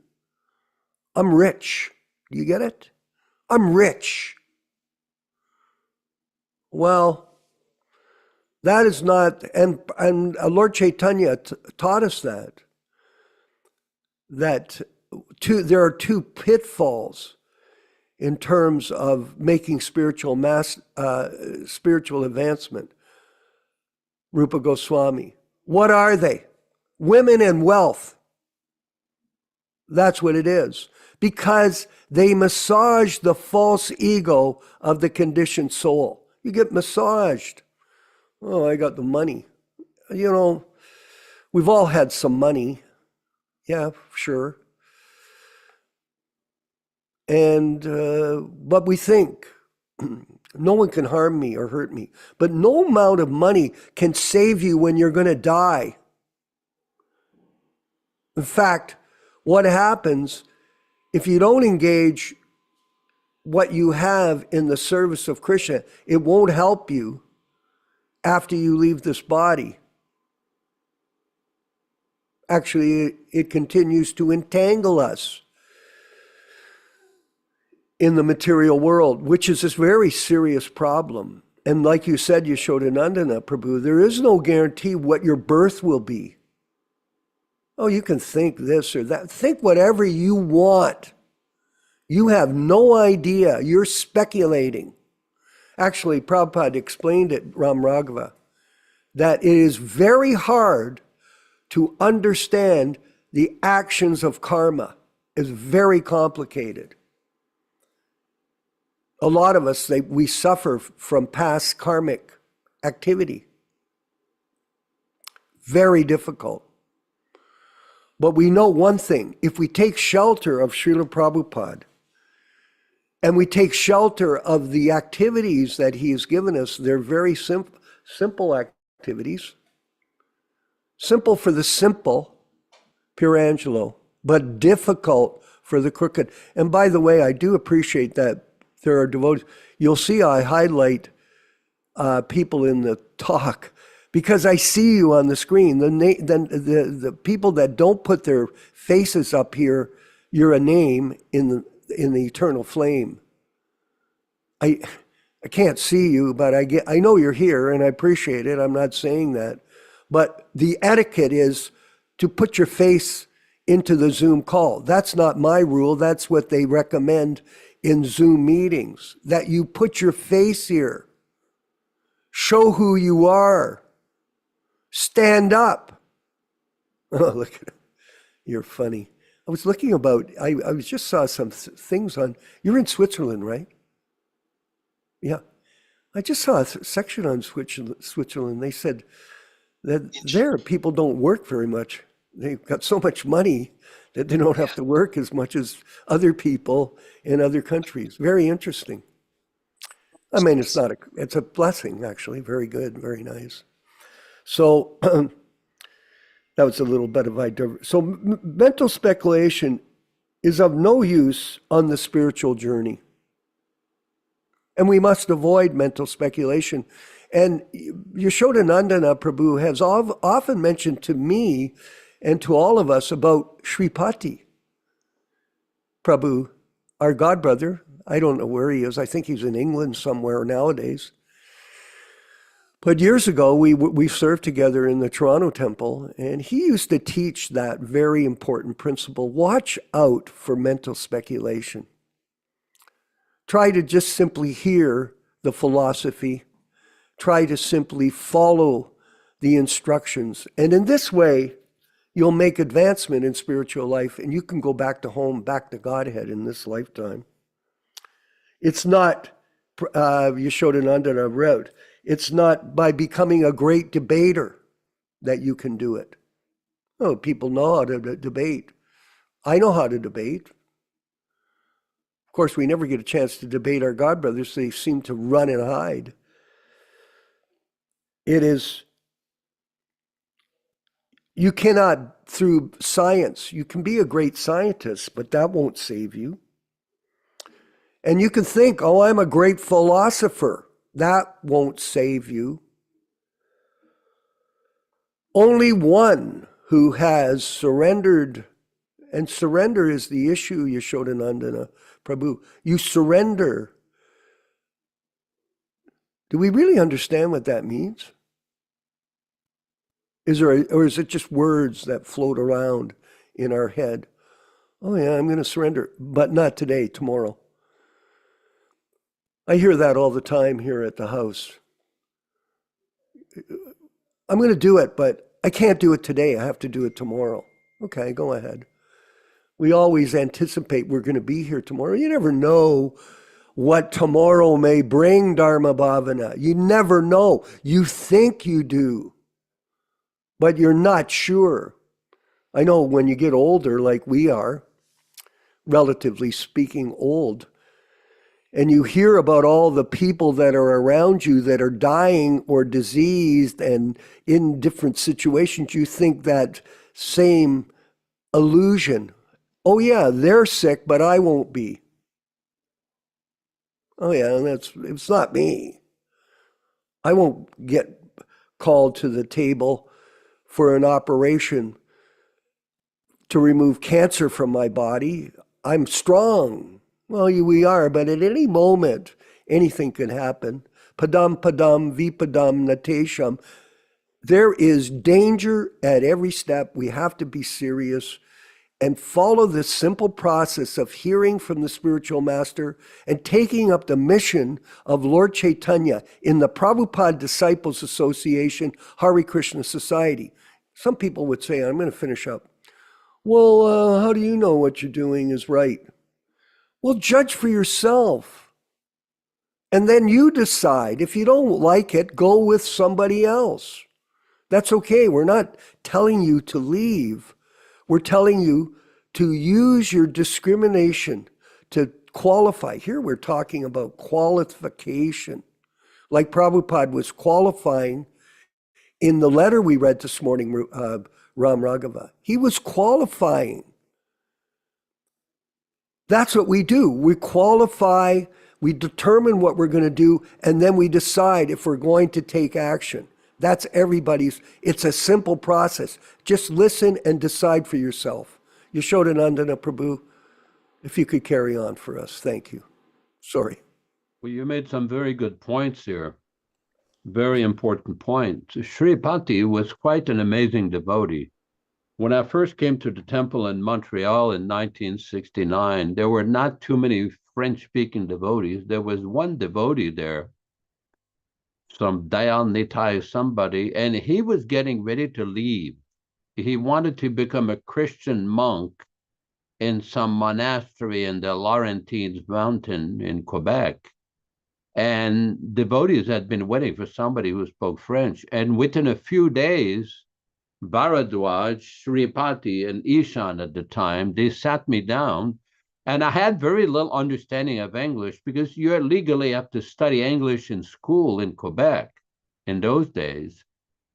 I'm rich. Do you get it? I'm rich. Well, that is not, and Lord Chaitanya taught us that there are two pitfalls in terms of making spiritual advancement. Rupa Goswami. What are they? Women and wealth. That's what it is. Because they massage the false ego of the conditioned soul. You get massaged. Oh, I got the money. You know, we've all had some money. Yeah, sure. And, but we think, no one can harm me or hurt me. But no amount of money can save you when you're going to die. In fact, what happens if you don't engage what you have in the service of Krishna, it won't help you after you leave this body. Actually, it continues to entangle us in the material world, which is this very serious problem. And like you said, Yashodanandana Prabhu, there is no guarantee what your birth will be. Oh, you can think this or that. Think whatever you want. You have no idea. You're speculating. Actually, Prabhupada explained it, Ram Raghava, that it is very hard to understand the actions of karma. It's very complicated. A lot of us, we suffer from past karmic activity. Very difficult. But we know one thing. If we take shelter of Srila Prabhupada, and we take shelter of the activities that he has given us, they're very simple activities. Simple for the simple, Pirangelo, but difficult for the crooked. And by the way, I do appreciate that there are devotees. You'll see I highlight people in the talk because I see you on the screen. The people that don't put their faces up here, you're a name in the eternal flame. I can't see you, but I know you're here and I appreciate it. I'm not saying that. But the etiquette is to put your face into the Zoom call. That's not my rule. That's what they recommend in Zoom meetings, that you put your face here. Show who you are. Stand up. Oh, look at it. You're funny. I was looking about, I just saw some things on, you're in Switzerland, right? Yeah. I just saw a section on Switzerland. They said that there people don't work very much. They've got so much money that they don't have to work as much as other people in other countries. Very interesting. I mean, it's a blessing, actually. Very good, very nice. So that was a little bit of so mental speculation is of no use on the spiritual journey. And we must avoid mental speculation. And Yashodanandana Prabhu has often mentioned to me and to all of us about Sripati Prabhu, our godbrother. I don't know where he is. I think he's in England somewhere nowadays. But years ago, we served together in the Toronto temple, and he used to teach that very important principle. Watch out for mental speculation. Try to just simply hear the philosophy. Try to simply follow the instructions. And in this way, you'll make advancement in spiritual life, and you can go back to home, back to Godhead in this lifetime. It's not, Yashodanandana wrote, it's not by becoming a great debater that you can do it. Oh, people know how to debate. I know how to debate. Of course, we never get a chance to debate our godbrothers. They seem to run and hide. You cannot, through science, you can be a great scientist, but that won't save you. And you can think, oh, I'm a great philosopher. That won't save you. Only one who has surrendered, and surrender is the issue, Yashodanandana Prabhu. You surrender Do we really understand what that means? Or is it just words that float around in our head? Oh yeah, I'm going to surrender, but not today, tomorrow. I hear that all the time here at the house. I'm going to do it, but I can't do it today. I have to do it tomorrow. Okay, go ahead. We always anticipate we're going to be here tomorrow. You never know what tomorrow may bring, Dharma Bhavana. You never know. You think you do, but you're not sure. I know when you get older, like we are, relatively speaking, old, and you hear about all the people that are around you that are dying or diseased and in different situations, you think that same illusion. Oh yeah, they're sick, but I won't be. Oh yeah, it's not me. I won't get called to the table for an operation to remove cancer from my body. I'm strong. Well, we are, but at any moment, anything can happen. Padam padam vipadam natesham. There is danger at every step. We have to be serious and follow this simple process of hearing from the spiritual master and taking up the mission of Lord Chaitanya in the Prabhupada Disciples Association, Hare Krishna Society. Some people would say, I'm going to finish up. Well, how do you know what you're doing is right? Well, judge for yourself. And then you decide. If you don't like it, go with somebody else. That's okay. We're not telling you to leave. We're telling you to use your discrimination to qualify. Here we're talking about qualification. Like Prabhupada was qualifying in the letter we read this morning, Ram Raghava. He was qualifying. That's what we do. We qualify, we determine what we're going to do, and then we decide if we're going to take action. That's everybody's. It's a simple process. Just listen and decide for yourself. Yashodanandana Prabhu, if you could carry on for us. Thank you. Sorry. Well, you made some very good points here. Very important point. Sripati was quite an amazing devotee. When I first came to the temple in Montreal in 1969, there were not too many French-speaking devotees. There was one devotee there, some Dayal Nitai somebody, and he was getting ready to leave. He wanted to become a Christian monk in some monastery in the Laurentines Mountain in Quebec. And devotees had been waiting for somebody who spoke French. And within a few days, Bharadwaj, Sripati, and Ishan at the time, they sat me down, and I had very little understanding of English because you legally have to study English in school in Quebec in those days,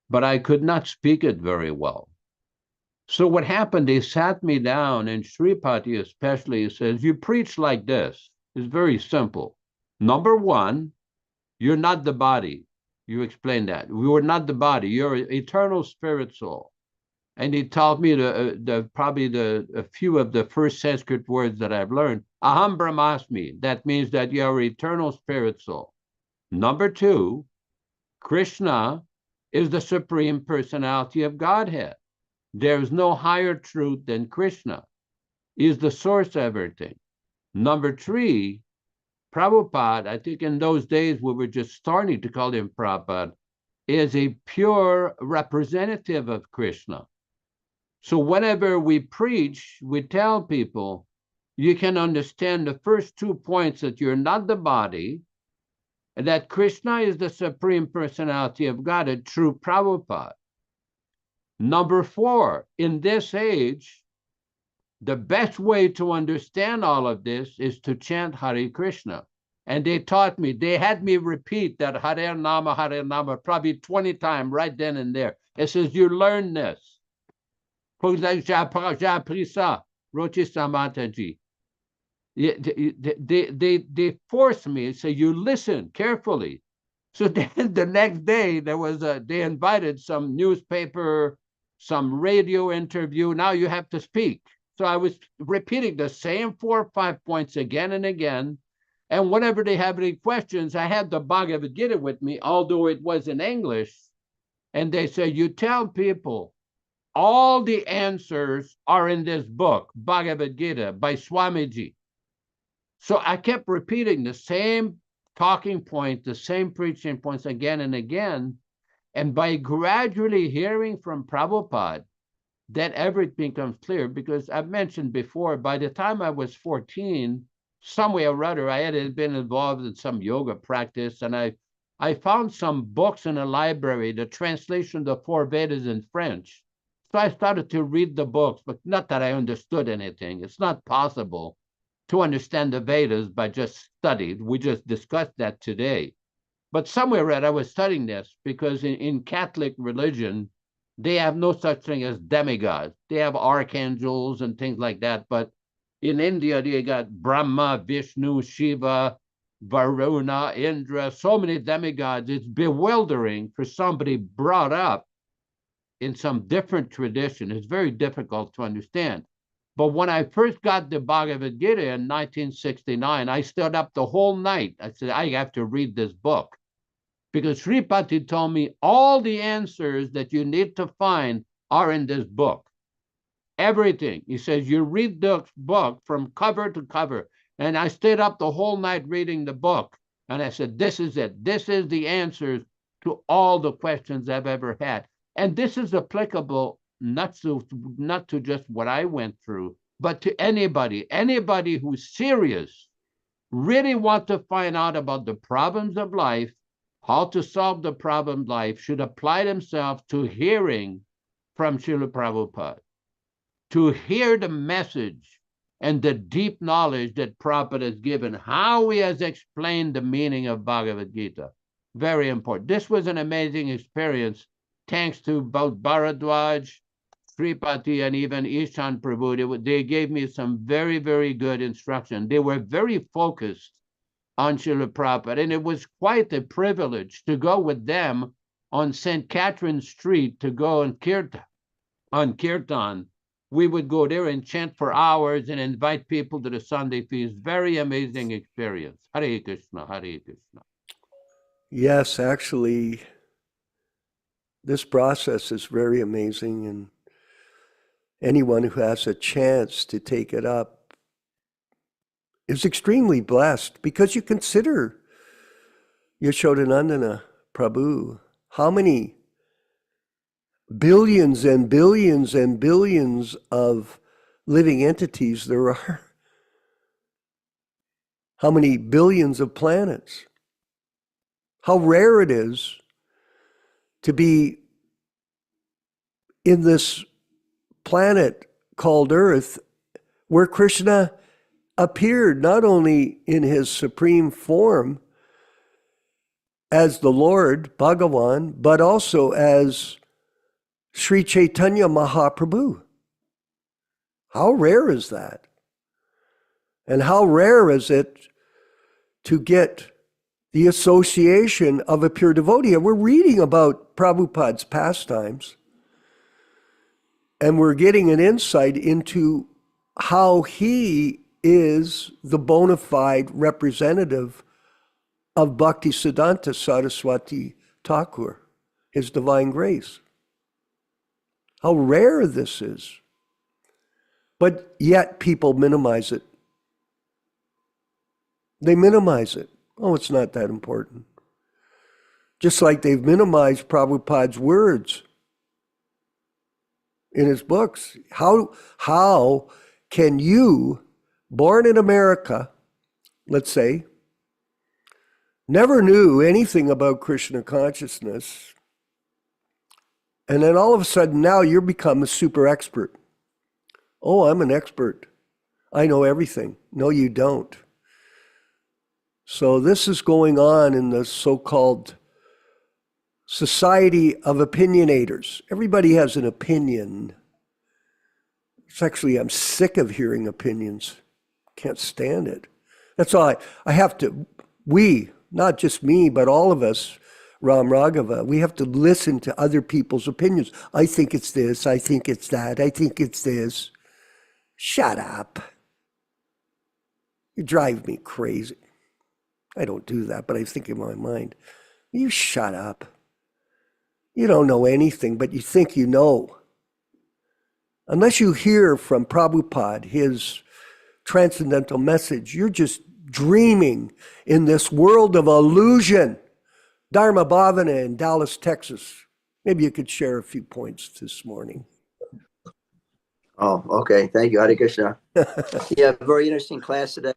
but I could not speak it very well. So what happened, they sat me down, and Sripati especially says, you preach like this. It's very simple. Number one, you're not the body. You explained that. We were not the body. You're an eternal spirit soul. And he taught me probably a few of the first Sanskrit words that I've learned. Aham Brahmasmi. That means that you are an eternal spirit soul. Number two, Krishna is the Supreme Personality of Godhead. There is no higher truth than Krishna. He is the source of everything. Number three, Prabhupada, I think in those days we were just starting to call him Prabhupada, is a pure representative of Krishna. So whenever we preach, we tell people, you can understand the first 2 points, that you're not the body, and that Krishna is the Supreme Personality of God, through Prabhupada. Number 4, in this age, the best way to understand all of this is to chant Hare Krishna. And they taught me, they had me repeat that Hare Nama, probably 20 times right then and there. It says, you learn this. J'ai appris ça, Rochi Samataji. They forced me and say, you listen carefully. So then the next day, they invited some newspaper, some radio interview. Now you have to speak. So I was repeating the same 4 or 5 points again and again. And whenever they have any questions, I had the Bhagavad Gita with me, although it was in English. And they say, you tell people all the answers are in this book, Bhagavad Gita by Swamiji. So I kept repeating the same talking point, the same preaching points again and again. And by gradually hearing from Prabhupada, that everything becomes clear, because I've mentioned before, by the time I was 14, some way or other, I had been involved in some yoga practice, and I found some books in a library, the translation of the 4 Vedas in French. So I started to read the books, but not that I understood anything. It's not possible to understand the Vedas by just study. We just discussed that today. But somewhere I was studying this because in Catholic religion, they have no such thing as demigods. They have archangels and things like that. But in India, they got Brahma, Vishnu, Shiva, Varuna, Indra, so many demigods. It's bewildering for somebody brought up in some different tradition. It's very difficult to understand. But when I first got the Bhagavad Gita in 1969, I stood up the whole night. I said, I have to read this book. Because Sripati told me all the answers that you need to find are in this book. Everything. He says, you read the book from cover to cover. And I stayed up the whole night reading the book. And I said, this is it. This is the answers to all the questions I've ever had. And this is applicable not to just what I went through, but to anybody who's serious, really want to find out about the problems of life, how to solve the problem of life, should apply themselves to hearing from Srila Prabhupada, to hear the message and the deep knowledge that Prabhupada has given, how he has explained the meaning of Bhagavad Gita. Very important. This was an amazing experience, thanks to both Bharadwaj, Sripati, and even Ishan Prabhu. They gave me some very, very good instruction. They were very focused on Srila Prabhupada, and it was quite a privilege to go with them on St. Catherine Street to go on Kirtan. We would go there and chant for hours and invite people to the Sunday feast. Very amazing experience. Hare Krishna, Hare Krishna. Yes, actually, this process is very amazing, and anyone who has a chance to take it up is extremely blessed, because you consider Yashodanandana Prabhu, how many billions and billions and billions of living entities there are. How many billions of planets. How rare it is to be in this planet called Earth, where Krishna appeared not only in his supreme form as the Lord, Bhagavan, but also as Sri Chaitanya Mahaprabhu. How rare is that? And how rare is it to get the association of a pure devotee? And we're reading about Prabhupada's pastimes, and we're getting an insight into how he is the bona fide representative of Bhaktisiddhanta Saraswati Thakur, his divine grace. How rare this is. But yet people minimize it. They minimize it. Oh, it's not that important. Just like they've minimized Prabhupada's words in his books. How can you, born in America, let's say, never knew anything about Krishna consciousness, and then all of a sudden now you're become a super expert. Oh, I'm an expert. I know everything. No, you don't. So this is going on in the so-called society of opinionators. Everybody has an opinion. It's actually, I'm sick of hearing opinions. Can't stand it. That's all I have to, we, not just me, but all of us, Ram Raghava, we have to listen to other people's opinions. I think it's this, I think it's that, I think it's this. Shut up. You drive me crazy. I don't do that, but I think in my mind, you shut up. You don't know anything, but you think you know. Unless you hear from Prabhupada, his transcendental message, you're just dreaming in this world of illusion. Dharma Bhavana in Dallas, Texas. Maybe you could share a few points this morning. Oh, okay. Thank you, Hare Krishna. Yeah, very interesting class today.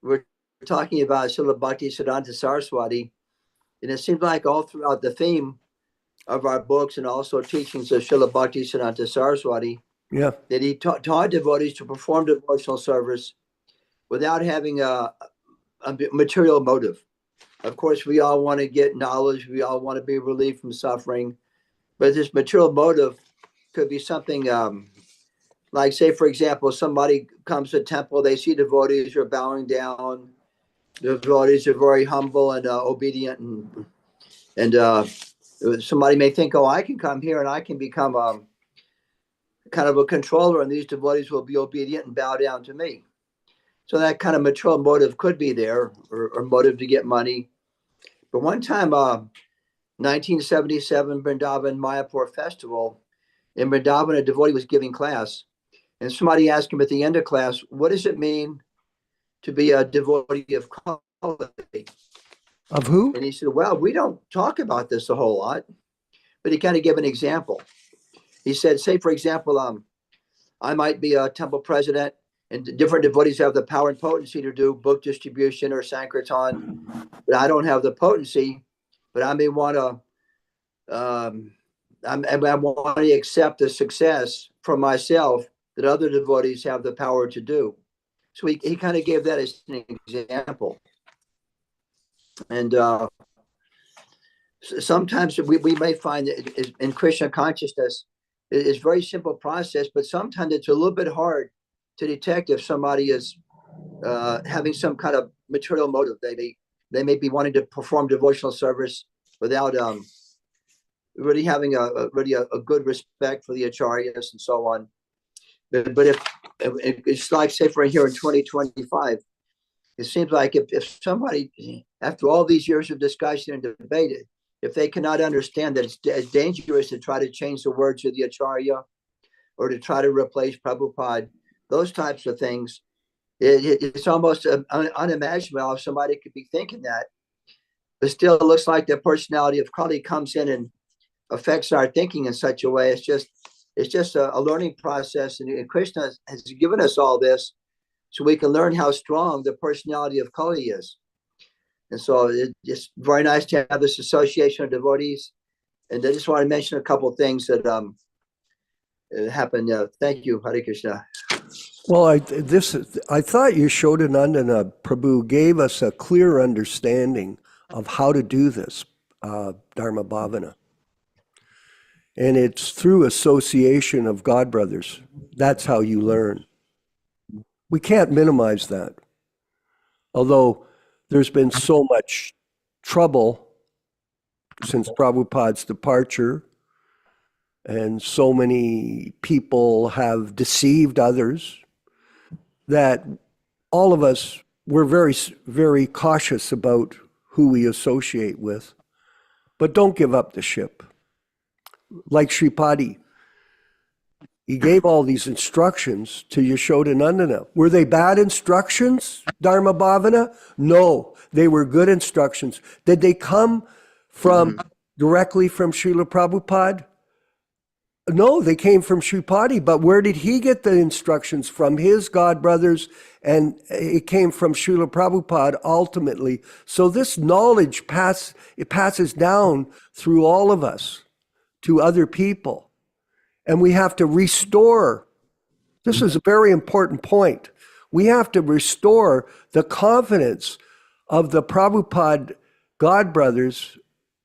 We're talking about Srila Bhakti Siddhanta Saraswati, and it seems like all throughout the theme of our books and also teachings of Srila Bhakti Siddhanta Saraswati, that he taught devotees to perform devotional service without having a material motive. Of course, we all want to get knowledge. We all want to be relieved from suffering. But this material motive could be something like, say, for example, somebody comes to a temple, they see devotees who are bowing down. The devotees are very humble and obedient. And somebody may think, oh, I can come here and I can become kind of a controller, and these devotees will be obedient and bow down to me. So that kind of material motive could be there, or motive to get money. But one time, 1977 Vrindavan Mayapur Festival, in Vrindavan, a devotee was giving class, and somebody asked him at the end of class, what does it mean to be a devotee of quality? Of who? And he said, well, we don't talk about this a whole lot, but he kind of gave an example. He said, say, for example, I might be a temple president, and different devotees have the power and potency to do book distribution or Sankirtan, but I don't have the potency, but I may want to, I want to accept the success from myself that other devotees have the power to do. So he kind of gave that as an example. And sometimes we may find that in Krishna consciousness, it's a very simple process, but sometimes it's a little bit hard to detect if somebody is having some kind of material motive. They may be wanting to perform devotional service without really having a good respect for the acharyas and so on. But if it's like, say, for here in 2025, it seems like if somebody, after all these years of discussion and debate, if they cannot understand that it's dangerous to try to change the words of the acharya or to try to replace Prabhupada, those types of things, it's almost unimaginable if somebody could be thinking that. But still, it looks like the personality of Kali comes in and affects our thinking in such a way. It's just a learning process, and Krishna has given us all this so we can learn how strong the personality of Kali is. And so it's very nice to have this association of devotees. And I just want to mention a couple of things that happened. Thank you, Hare Krishna. Well, I thought Yashodanandana Prabhu gave us a clear understanding of how to do this Dharma Bhavana. And it's through association of godbrothers. That's how you learn. We can't minimize that. Although there's been so much trouble since Prabhupada's departure, and so many people have deceived others, that all of us, we're very, very cautious about who we associate with. But don't give up the ship. Like Shripadi, he gave all these instructions to Yashodanandana. Were they bad instructions, Dharma Bhavana? No, they were good instructions. Did they come from directly from Srila Prabhupada? No, they came from Shripadi, but where did he get the instructions from? His godbrothers, and it came from Srila Prabhupada ultimately. So this knowledge passes down through all of us to other people. And we have to restore. This is a very important point. We have to restore the confidence of the Prabhupada godbrothers,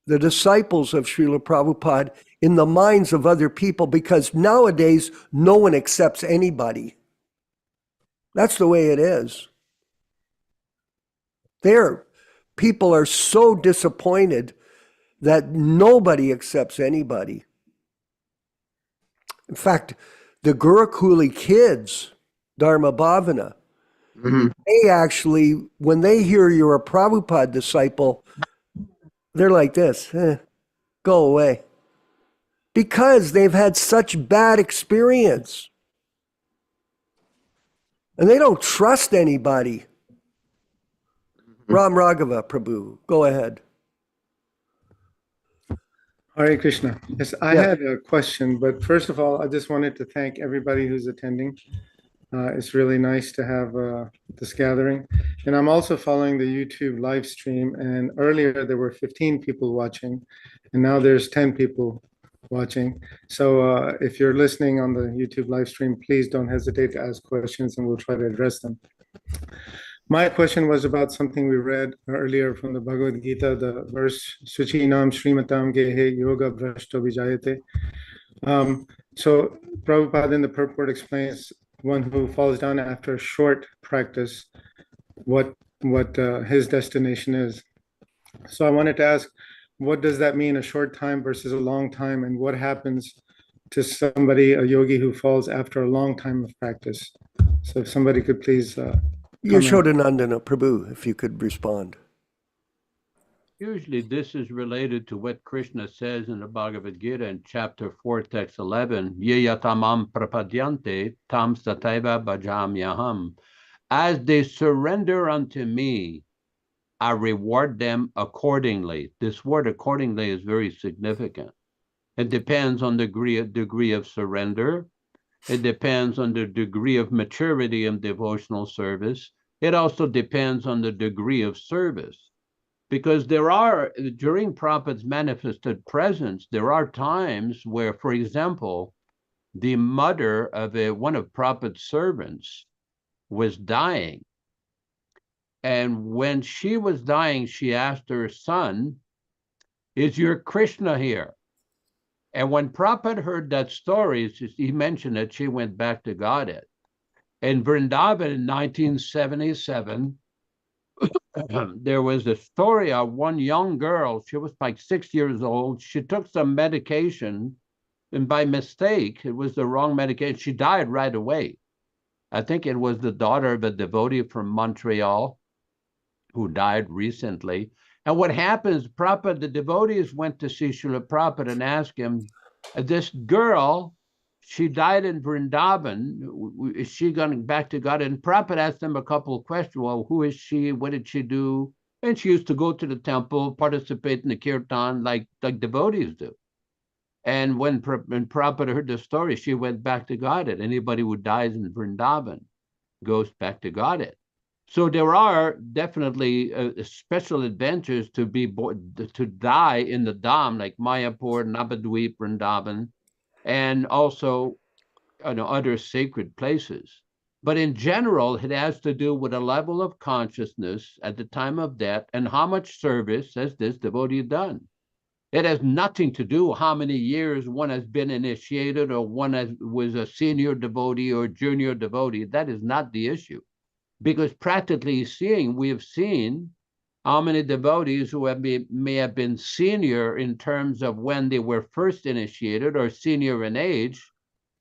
the disciples of Srila Prabhupada, in the minds of other people, because nowadays no one accepts anybody. That's the way it is. People are so disappointed that nobody accepts anybody. In fact, the Gurukuli kids, Dharma Bhavana, Mhm. They actually, when they hear you're a Prabhupada disciple, they're like this, go away. Because they've had such bad experience. And they don't trust anybody. Ram Raghava Prabhu, go ahead. Hare Krishna. Yes, I Yeah. had a question, but first of all, I just wanted to thank everybody who's attending. It's really nice to have this gathering. And I'm also following the YouTube live stream. And earlier there were 15 people watching, and now there's 10 people watching. So if you're listening on the YouTube live stream, please don't hesitate to ask questions and we'll try to address them. My question was about something we read earlier from the Bhagavad Gita, the verse Suchinam Srimatam Gehe Yoga Brashto Vijayate. So Prabhupada in the purport explains one who falls down after a short practice, what his destination is. So I wanted to ask, what does that mean, a short time versus a long time, and what happens to somebody, a yogi who falls after a long time of practice? So if somebody could please Yashodanandana Prabhu, if you could respond. Usually this is related to what Krishna says in the Bhagavad Gita in chapter 4, text 11, Ye yatamam prapadyante tam sataiva bhajamyaham. As they surrender unto me, I reward them accordingly. This word accordingly is very significant. It depends on the degree of surrender. It depends on the degree of maturity in devotional service. It also depends on the degree of service. Because there are, during Prabhupada's manifested presence, there are times where, for example, the mother of one of Prabhupada's servants was dying. And when she was dying, she asked her son, is your Krishna here? And when Prabhupada heard that story, he mentioned that she went back to Godhead. In Vrindavan in 1977, there was a story of one young girl. She was like 6 years old. She took some medication, and by mistake, it was the wrong medication. She died right away. I think it was the daughter of a devotee from Montreal who died recently. And what happens, Prabhupada, the devotees went to see Srila Prabhupada and asked him, this girl, she died in Vrindavan. Is she going back to God? And Prabhupada asked them a couple of questions. Well, who is she? What did she do? And she used to go to the temple, participate in the kirtan like devotees do. And when Prabhupada heard the story, she went back to Godhead. Anybody who dies in Vrindavan goes back to Godhead. So there are definitely special adventures to die in the Dham, like Mayapur, Navadvip, Vrindavan, and also other sacred places. But in general, it has to do with a level of consciousness at the time of death and how much service has this devotee done. It has nothing to do how many years one has been initiated or was a senior devotee or junior devotee. That is not the issue. Because practically seeing, we have seen how many devotees who may have been senior in terms of when they were first initiated or senior in age,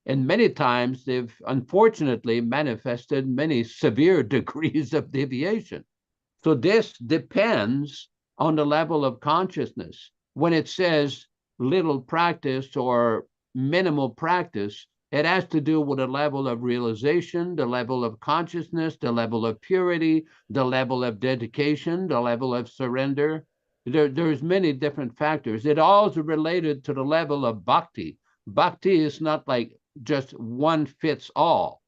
and many times they've unfortunately manifested many severe degrees of deviation. So this depends on the level of consciousness. When it says little practice or minimal practice, it has to do with the level of realization, the level of consciousness, the level of purity, the level of dedication, the level of surrender. There's many different factors. It all is related to the level of bhakti. Bhakti is not like just one fits all.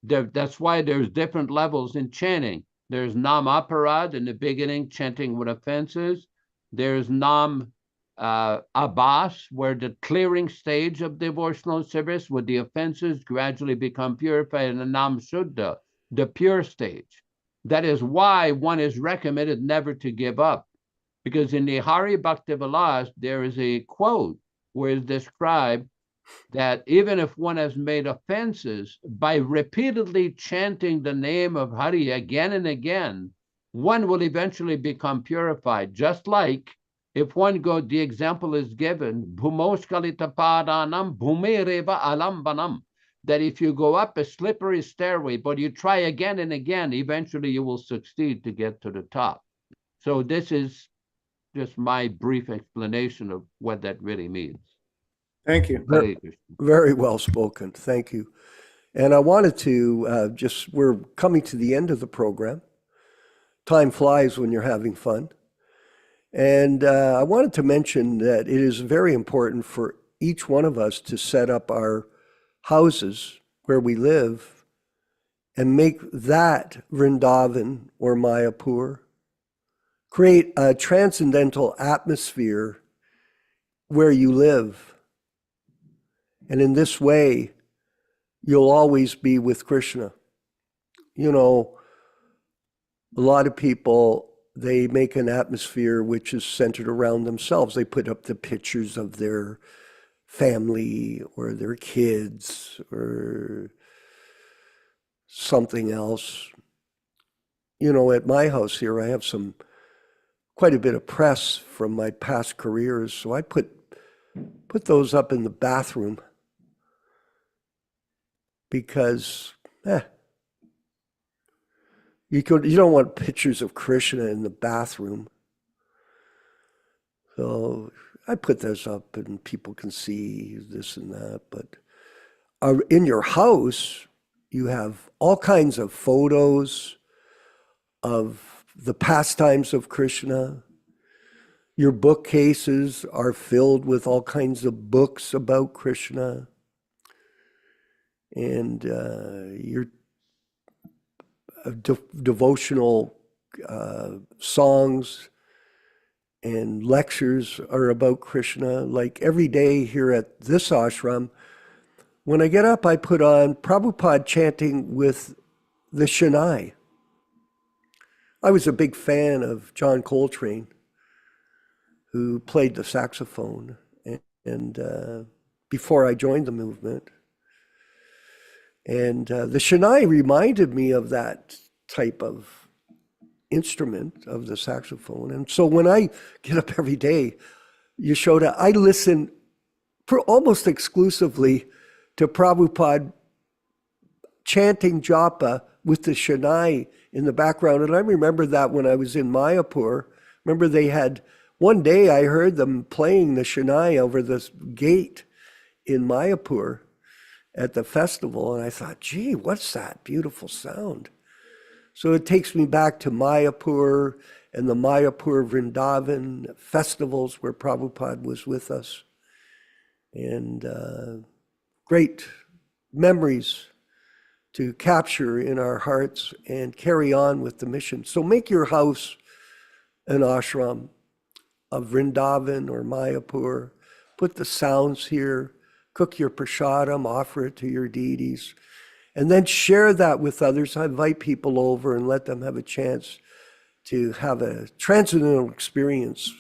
That's why there's different levels in chanting. There's Nam Aparad in the beginning, chanting with offenses. There's Nam Abbas, where the clearing stage of devotional service, where the offenses gradually become purified, and the Nam Shuddha, the pure stage. That is why one is recommended never to give up. Because in the Hari Bhakti Vilas, there is a quote where it's described that even if one has made offenses, by repeatedly chanting the name of Hari again and again, one will eventually become purified. Just like if one goes, the example is given, Bhumoshkalitapadanam bhumereva alambanam. that if you go up a slippery stairway, but you try again and again, eventually you will succeed to get to the top. So this is just my brief explanation of what that really means. Thank you. Hare Krishna. Very well spoken. Thank you. And I wanted to we're coming to the end of the program. Time flies when you're having fun. And I wanted to mention that it is very important for each one of us to set up our houses where we live and make that Vrindavan or Mayapur. Create a transcendental atmosphere where you live. And in this way, you'll always be with Krishna. You know, a lot of people, they make an atmosphere which is centered around themselves. They put up the pictures of their family or their kids or something else. You know, at my house here, I have quite a bit of press from my past careers. So I put those up in the bathroom because you don't want pictures of Krishna in the bathroom. So I put those up and people can see this and that. But in your house, you have all kinds of photos of the pastimes of Krishna. Your bookcases are filled with all kinds of books about Krishna. And your devotional songs and lectures are about Krishna. Like every day here at this ashram, when I get up, I put on Prabhupada chanting with the Shania. I was a big fan of John Coltrane, who played the saxophone, and before I joined the movement. And the Shania reminded me of that type of instrument, of the saxophone. And so when I get up every day, Yashoda, I listen almost exclusively to Prabhupada chanting japa with the Shania in the background. And I remember that when I was in Mayapur. Remember they had, one day I heard them playing the Shania over this gate in Mayapur at the festival, and I thought, gee, what's that beautiful sound? So it takes me back to Mayapur and the Mayapur Vrindavan festivals where Prabhupada was with us. And great memories to capture in our hearts and carry on with the mission. So make your house an ashram of Vrindavan or Mayapur. Put the sounds here. Cook your prasadam, offer it to your deities, and then share that with others. I invite people over and let them have a chance to have a transcendental experience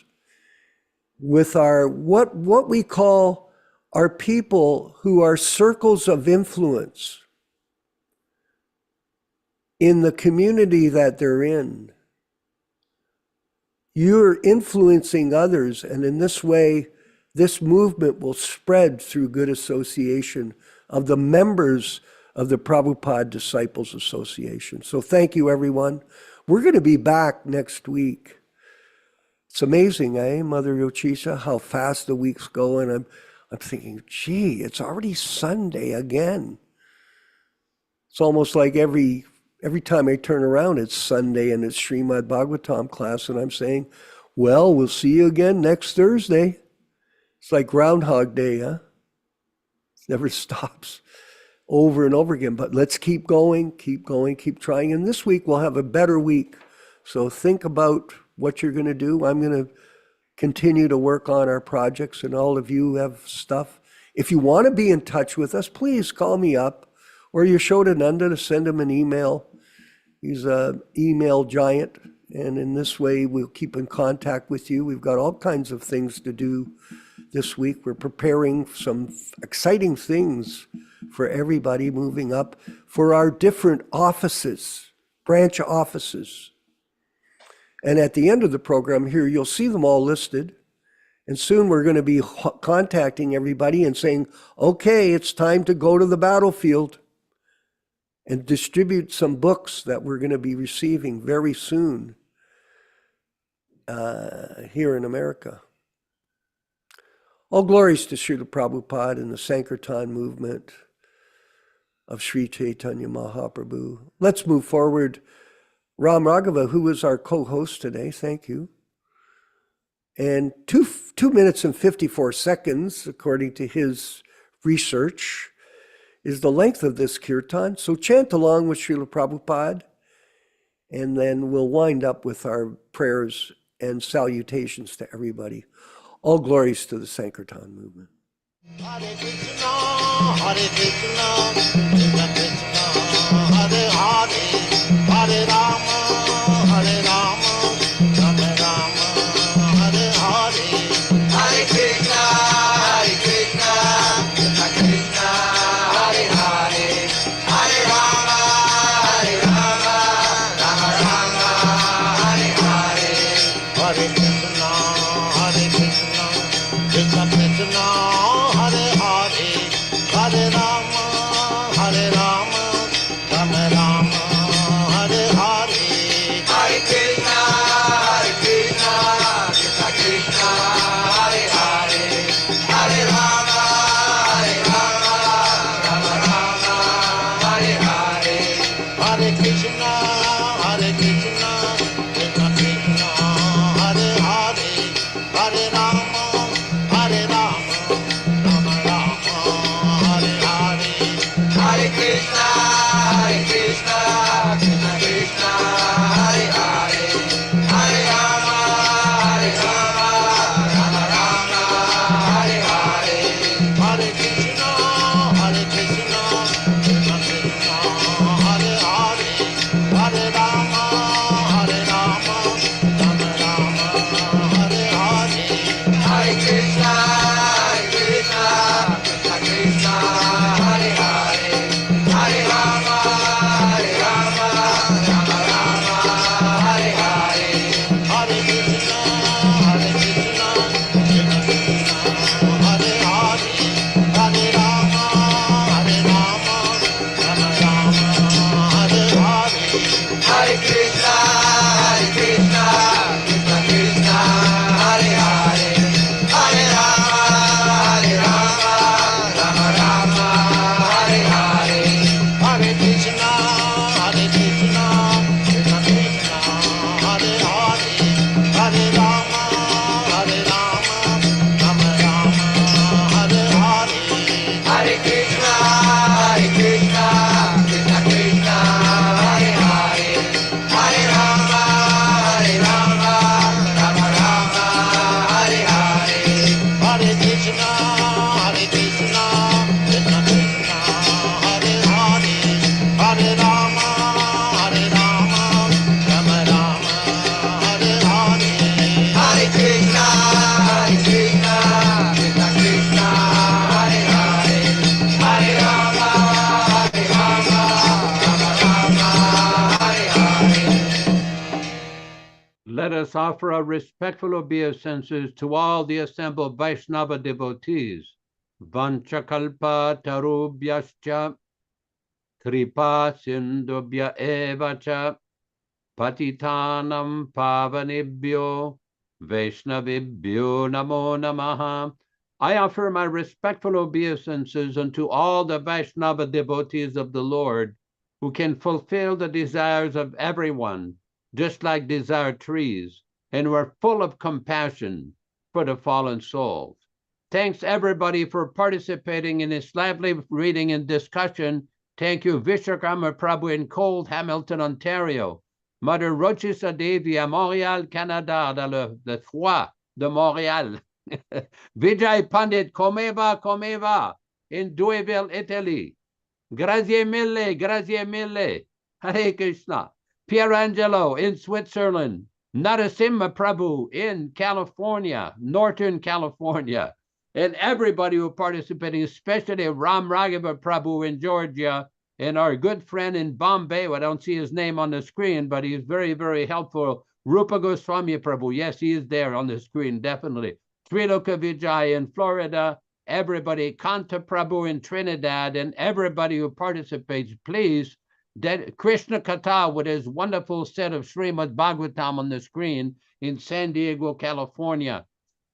with our, what we call our people who are circles of influence in the community that they're in. You're influencing others, and in this way, this movement will spread through good association of the members of the Prabhupada Disciples Association. So thank you, everyone. We're going to be back next week. It's amazing, Mother Yochisa, how fast the week's going. I'm thinking, gee, it's already Sunday again. It's almost like every time I turn around, it's Sunday and it's Srimad Bhagavatam class, and I'm saying, well, we'll see you again next Thursday. It's like Groundhog Day, huh? It never stops, over and over again. But let's keep going, keep trying. And this week we'll have a better week. So think about what you're going to do. I'm going to continue to work on our projects, and all of you have stuff. If you want to be in touch with us, please call me up, or Yashodananda to send him an email. He's an email giant, and in this way we'll keep in contact with you. We've got all kinds of things to do this week. We're preparing some exciting things for everybody moving up for our different offices, branch offices. And at the end of the program here, you'll see them all listed. And soon we're going to be contacting everybody and saying, okay, it's time to go to the battlefield, and distribute some books that we're going to be receiving very soon here in America. All glories to Srila Prabhupada and the Sankirtan movement of Sri Chaitanya Mahaprabhu. Let's move forward. Ram Raghava, who is our co-host today, thank you. And 2 minutes and 54 seconds, according to his research, is the length of this kirtan. So chant along with Srila Prabhupada, and then we'll wind up with our prayers and salutations to everybody. All glories to the Sankirtan movement. Hare Krishna, Hare Krishna, Krishna Krishna, Hare Hare, Hare Rama, Hare Rama, Rama Rama, Hare Hare. Hare Krishna, Hare Krishna, Krishna Krishna, Hare Hare, Hare Rama, Hare Rama, Rama Rama, Hare Hare. Hare Krishna, Hare Krishna, Krishna Krishna, Hare Hare, Hare Rama, Hare Rama, Rama Rama, Hare Hare. Hare Krishna, Hare Krishna, Krishna Krishna, Hare Hare, Hare Rama, Hare Rama, Rama Rama, Hare Hare. Hare Krishna, Hare Krishna, Krishna Krishna, Hare Hare, Hare Rama, Hare Rama, Rama Rama, Hare Hare. Hare Krishna, Hare Krishna, Krishna Krishna, Hare Hare, Hare Rama, Hare Rama, Rama Rama, Hare Hare. Hare Krishna, Hare Krishna, Krishna Krishna, Hare Hare, Hare Rama, Hare Rama, Rama Rama, Hare Hare. Hare Krishna, Hare Krishna, Krishna Krishna, Hare Hare, Hare Rama, Hare Rama, Rama Rama, Hare Hare. Hare Krishna, Hare Krishna, Krishna Krishna, Hare Hare, Hare Rama, Hare Rama, Rama Rama, Hare Hare. Hare Krishna, Hare Krishna, Krishna Krishna, Hare Hare, Hare Rama, Hare Rama, Rama Rama, Hare Hare. Hare Krishna, Hare Krishna, Krishna Krishna, Hare Hare, Hare Rama, Hare Rama, Rama Rama, Hare Hare. Hare Krishna, Hare Krishna, Krishna Krishna, Hare Hare, Hare Rama, Hare Rama, Rama Rama, Hare Hare. Hare Krishna, Hare Krishna, Krishna Krishna, Hare Hare, Hare Rama, Hare Rama, Rama Rama, Hare Hare. Hare Krishna, Hare Krishna, Krishna Krishna, Hare Hare, Hare Rama, Hare Rama, Rama Rama, Hare Hare. Let us offer our respectful obeisances to all the assembled Vaishnava devotees. Vanchakalpa tarubhyascha, kripa sindubhya evacha, patitanam pavanibhyo, Vaishnavibhyo namo namaha. I offer my respectful obeisances unto all the Vaishnava devotees of the Lord, who can fulfill the desires of everyone, just like desire trees, and who are full of compassion for the fallen souls. Thanks everybody for participating in this lively reading and discussion. Thank you, Vishwakarma Prabhu in Cold Hamilton, Ontario. Mother Rochissa Devi à Montréal, Canada, dans le froid de Montréal. Vijay Pandit, Comeva, in Louisville, Italy. Grazie mille. Hare Krishna. Pierangelo in Switzerland. Narasimha Prabhu in California, Northern California. And everybody who participating, especially Ram Raghava Prabhu in Georgia, and our good friend in Bombay. I don't see his name on the screen, but he's very, very helpful. Rupa Goswami Prabhu. Yes, he is there on the screen, definitely. Sriloka Vijay in Florida, everybody, Kanta Prabhu in Trinidad, and everybody who participates, please, Krishna Katha with his wonderful set of Srimad Bhagavatam on the screen in San Diego, California.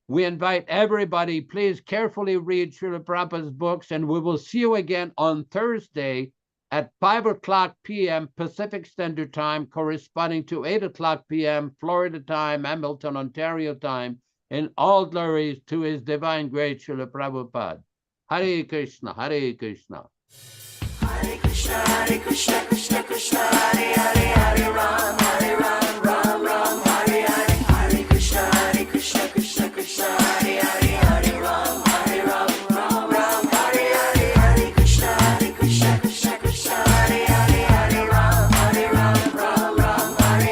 We invite everybody, please carefully read Srila Prabhupada's books, and we will see you again on Thursday at 5:00 p.m. Pacific Standard Time, corresponding to 8:00 p.m. Florida time, Hamilton, Ontario time, and all glories to His Divine Grace, Srila Prabhupada. Hare Krishna, Hare Krishna. Hare Krishna, Krishna Krishna, Hare Hare, Hare Ram, Ram Ram, Hare Hare. Hare Krishna, Krishna Krishna, Hare Hare, Hare Ram, Ram Hare Hare. Hare Krishna, Krishna Krishna, Hare Hare, Hare Ram, Ram Hare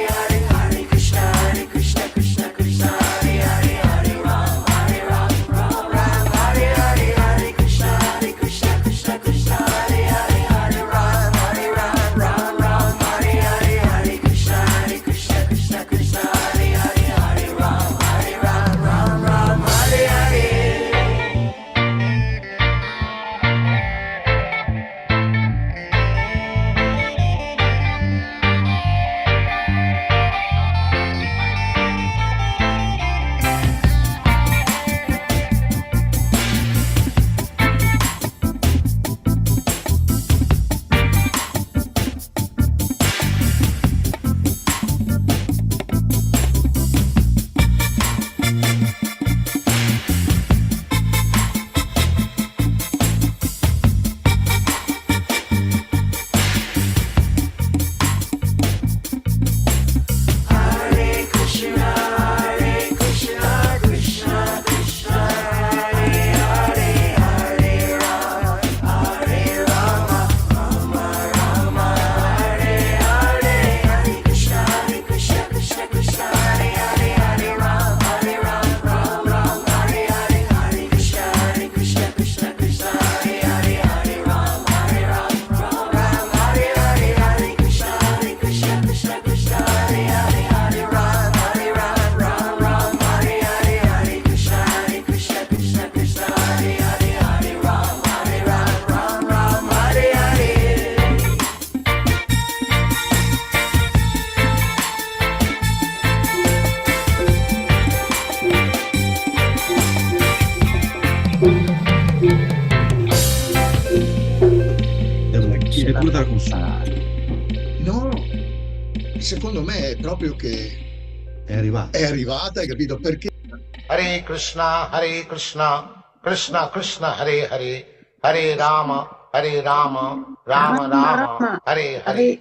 Hare. Hare Krishna, Krishna Krishna, Hare Hare, Hare Ram, Ram Hare Hare. Hare Krishna, Krishna Krishna, Hare Hare, Hare Ram, Ram Hare Hare. Hare Krishna, Krishna Krishna, Hare Hare, Hare Ram, Ram Hare Hare. Hare Krishna, Krishna Krishna, Hare Hare, Hare Rama, Rama Hare Hare. Hare Krishna, Krishna Hare Hare, Hare Ram, Ram Hare Hare. Hare Krishna, Krishna Hare Hare, Hare Ram, Ram Hare Hare. Hare Krishna, Krishna Hare Hare, Hare Ram, Ram Hare Hare. Hare Krishna, Krishna Hare Hare, Hare Ram, Ram Hare Hare. Devo chiedere pure dalla console. No, secondo me è proprio che È arrivato. è arrivata, hai capito? Perché Hare Krishna, Krishna Krishna, Hare Hare, Hare Rama, Rama Rama, Hare Hare.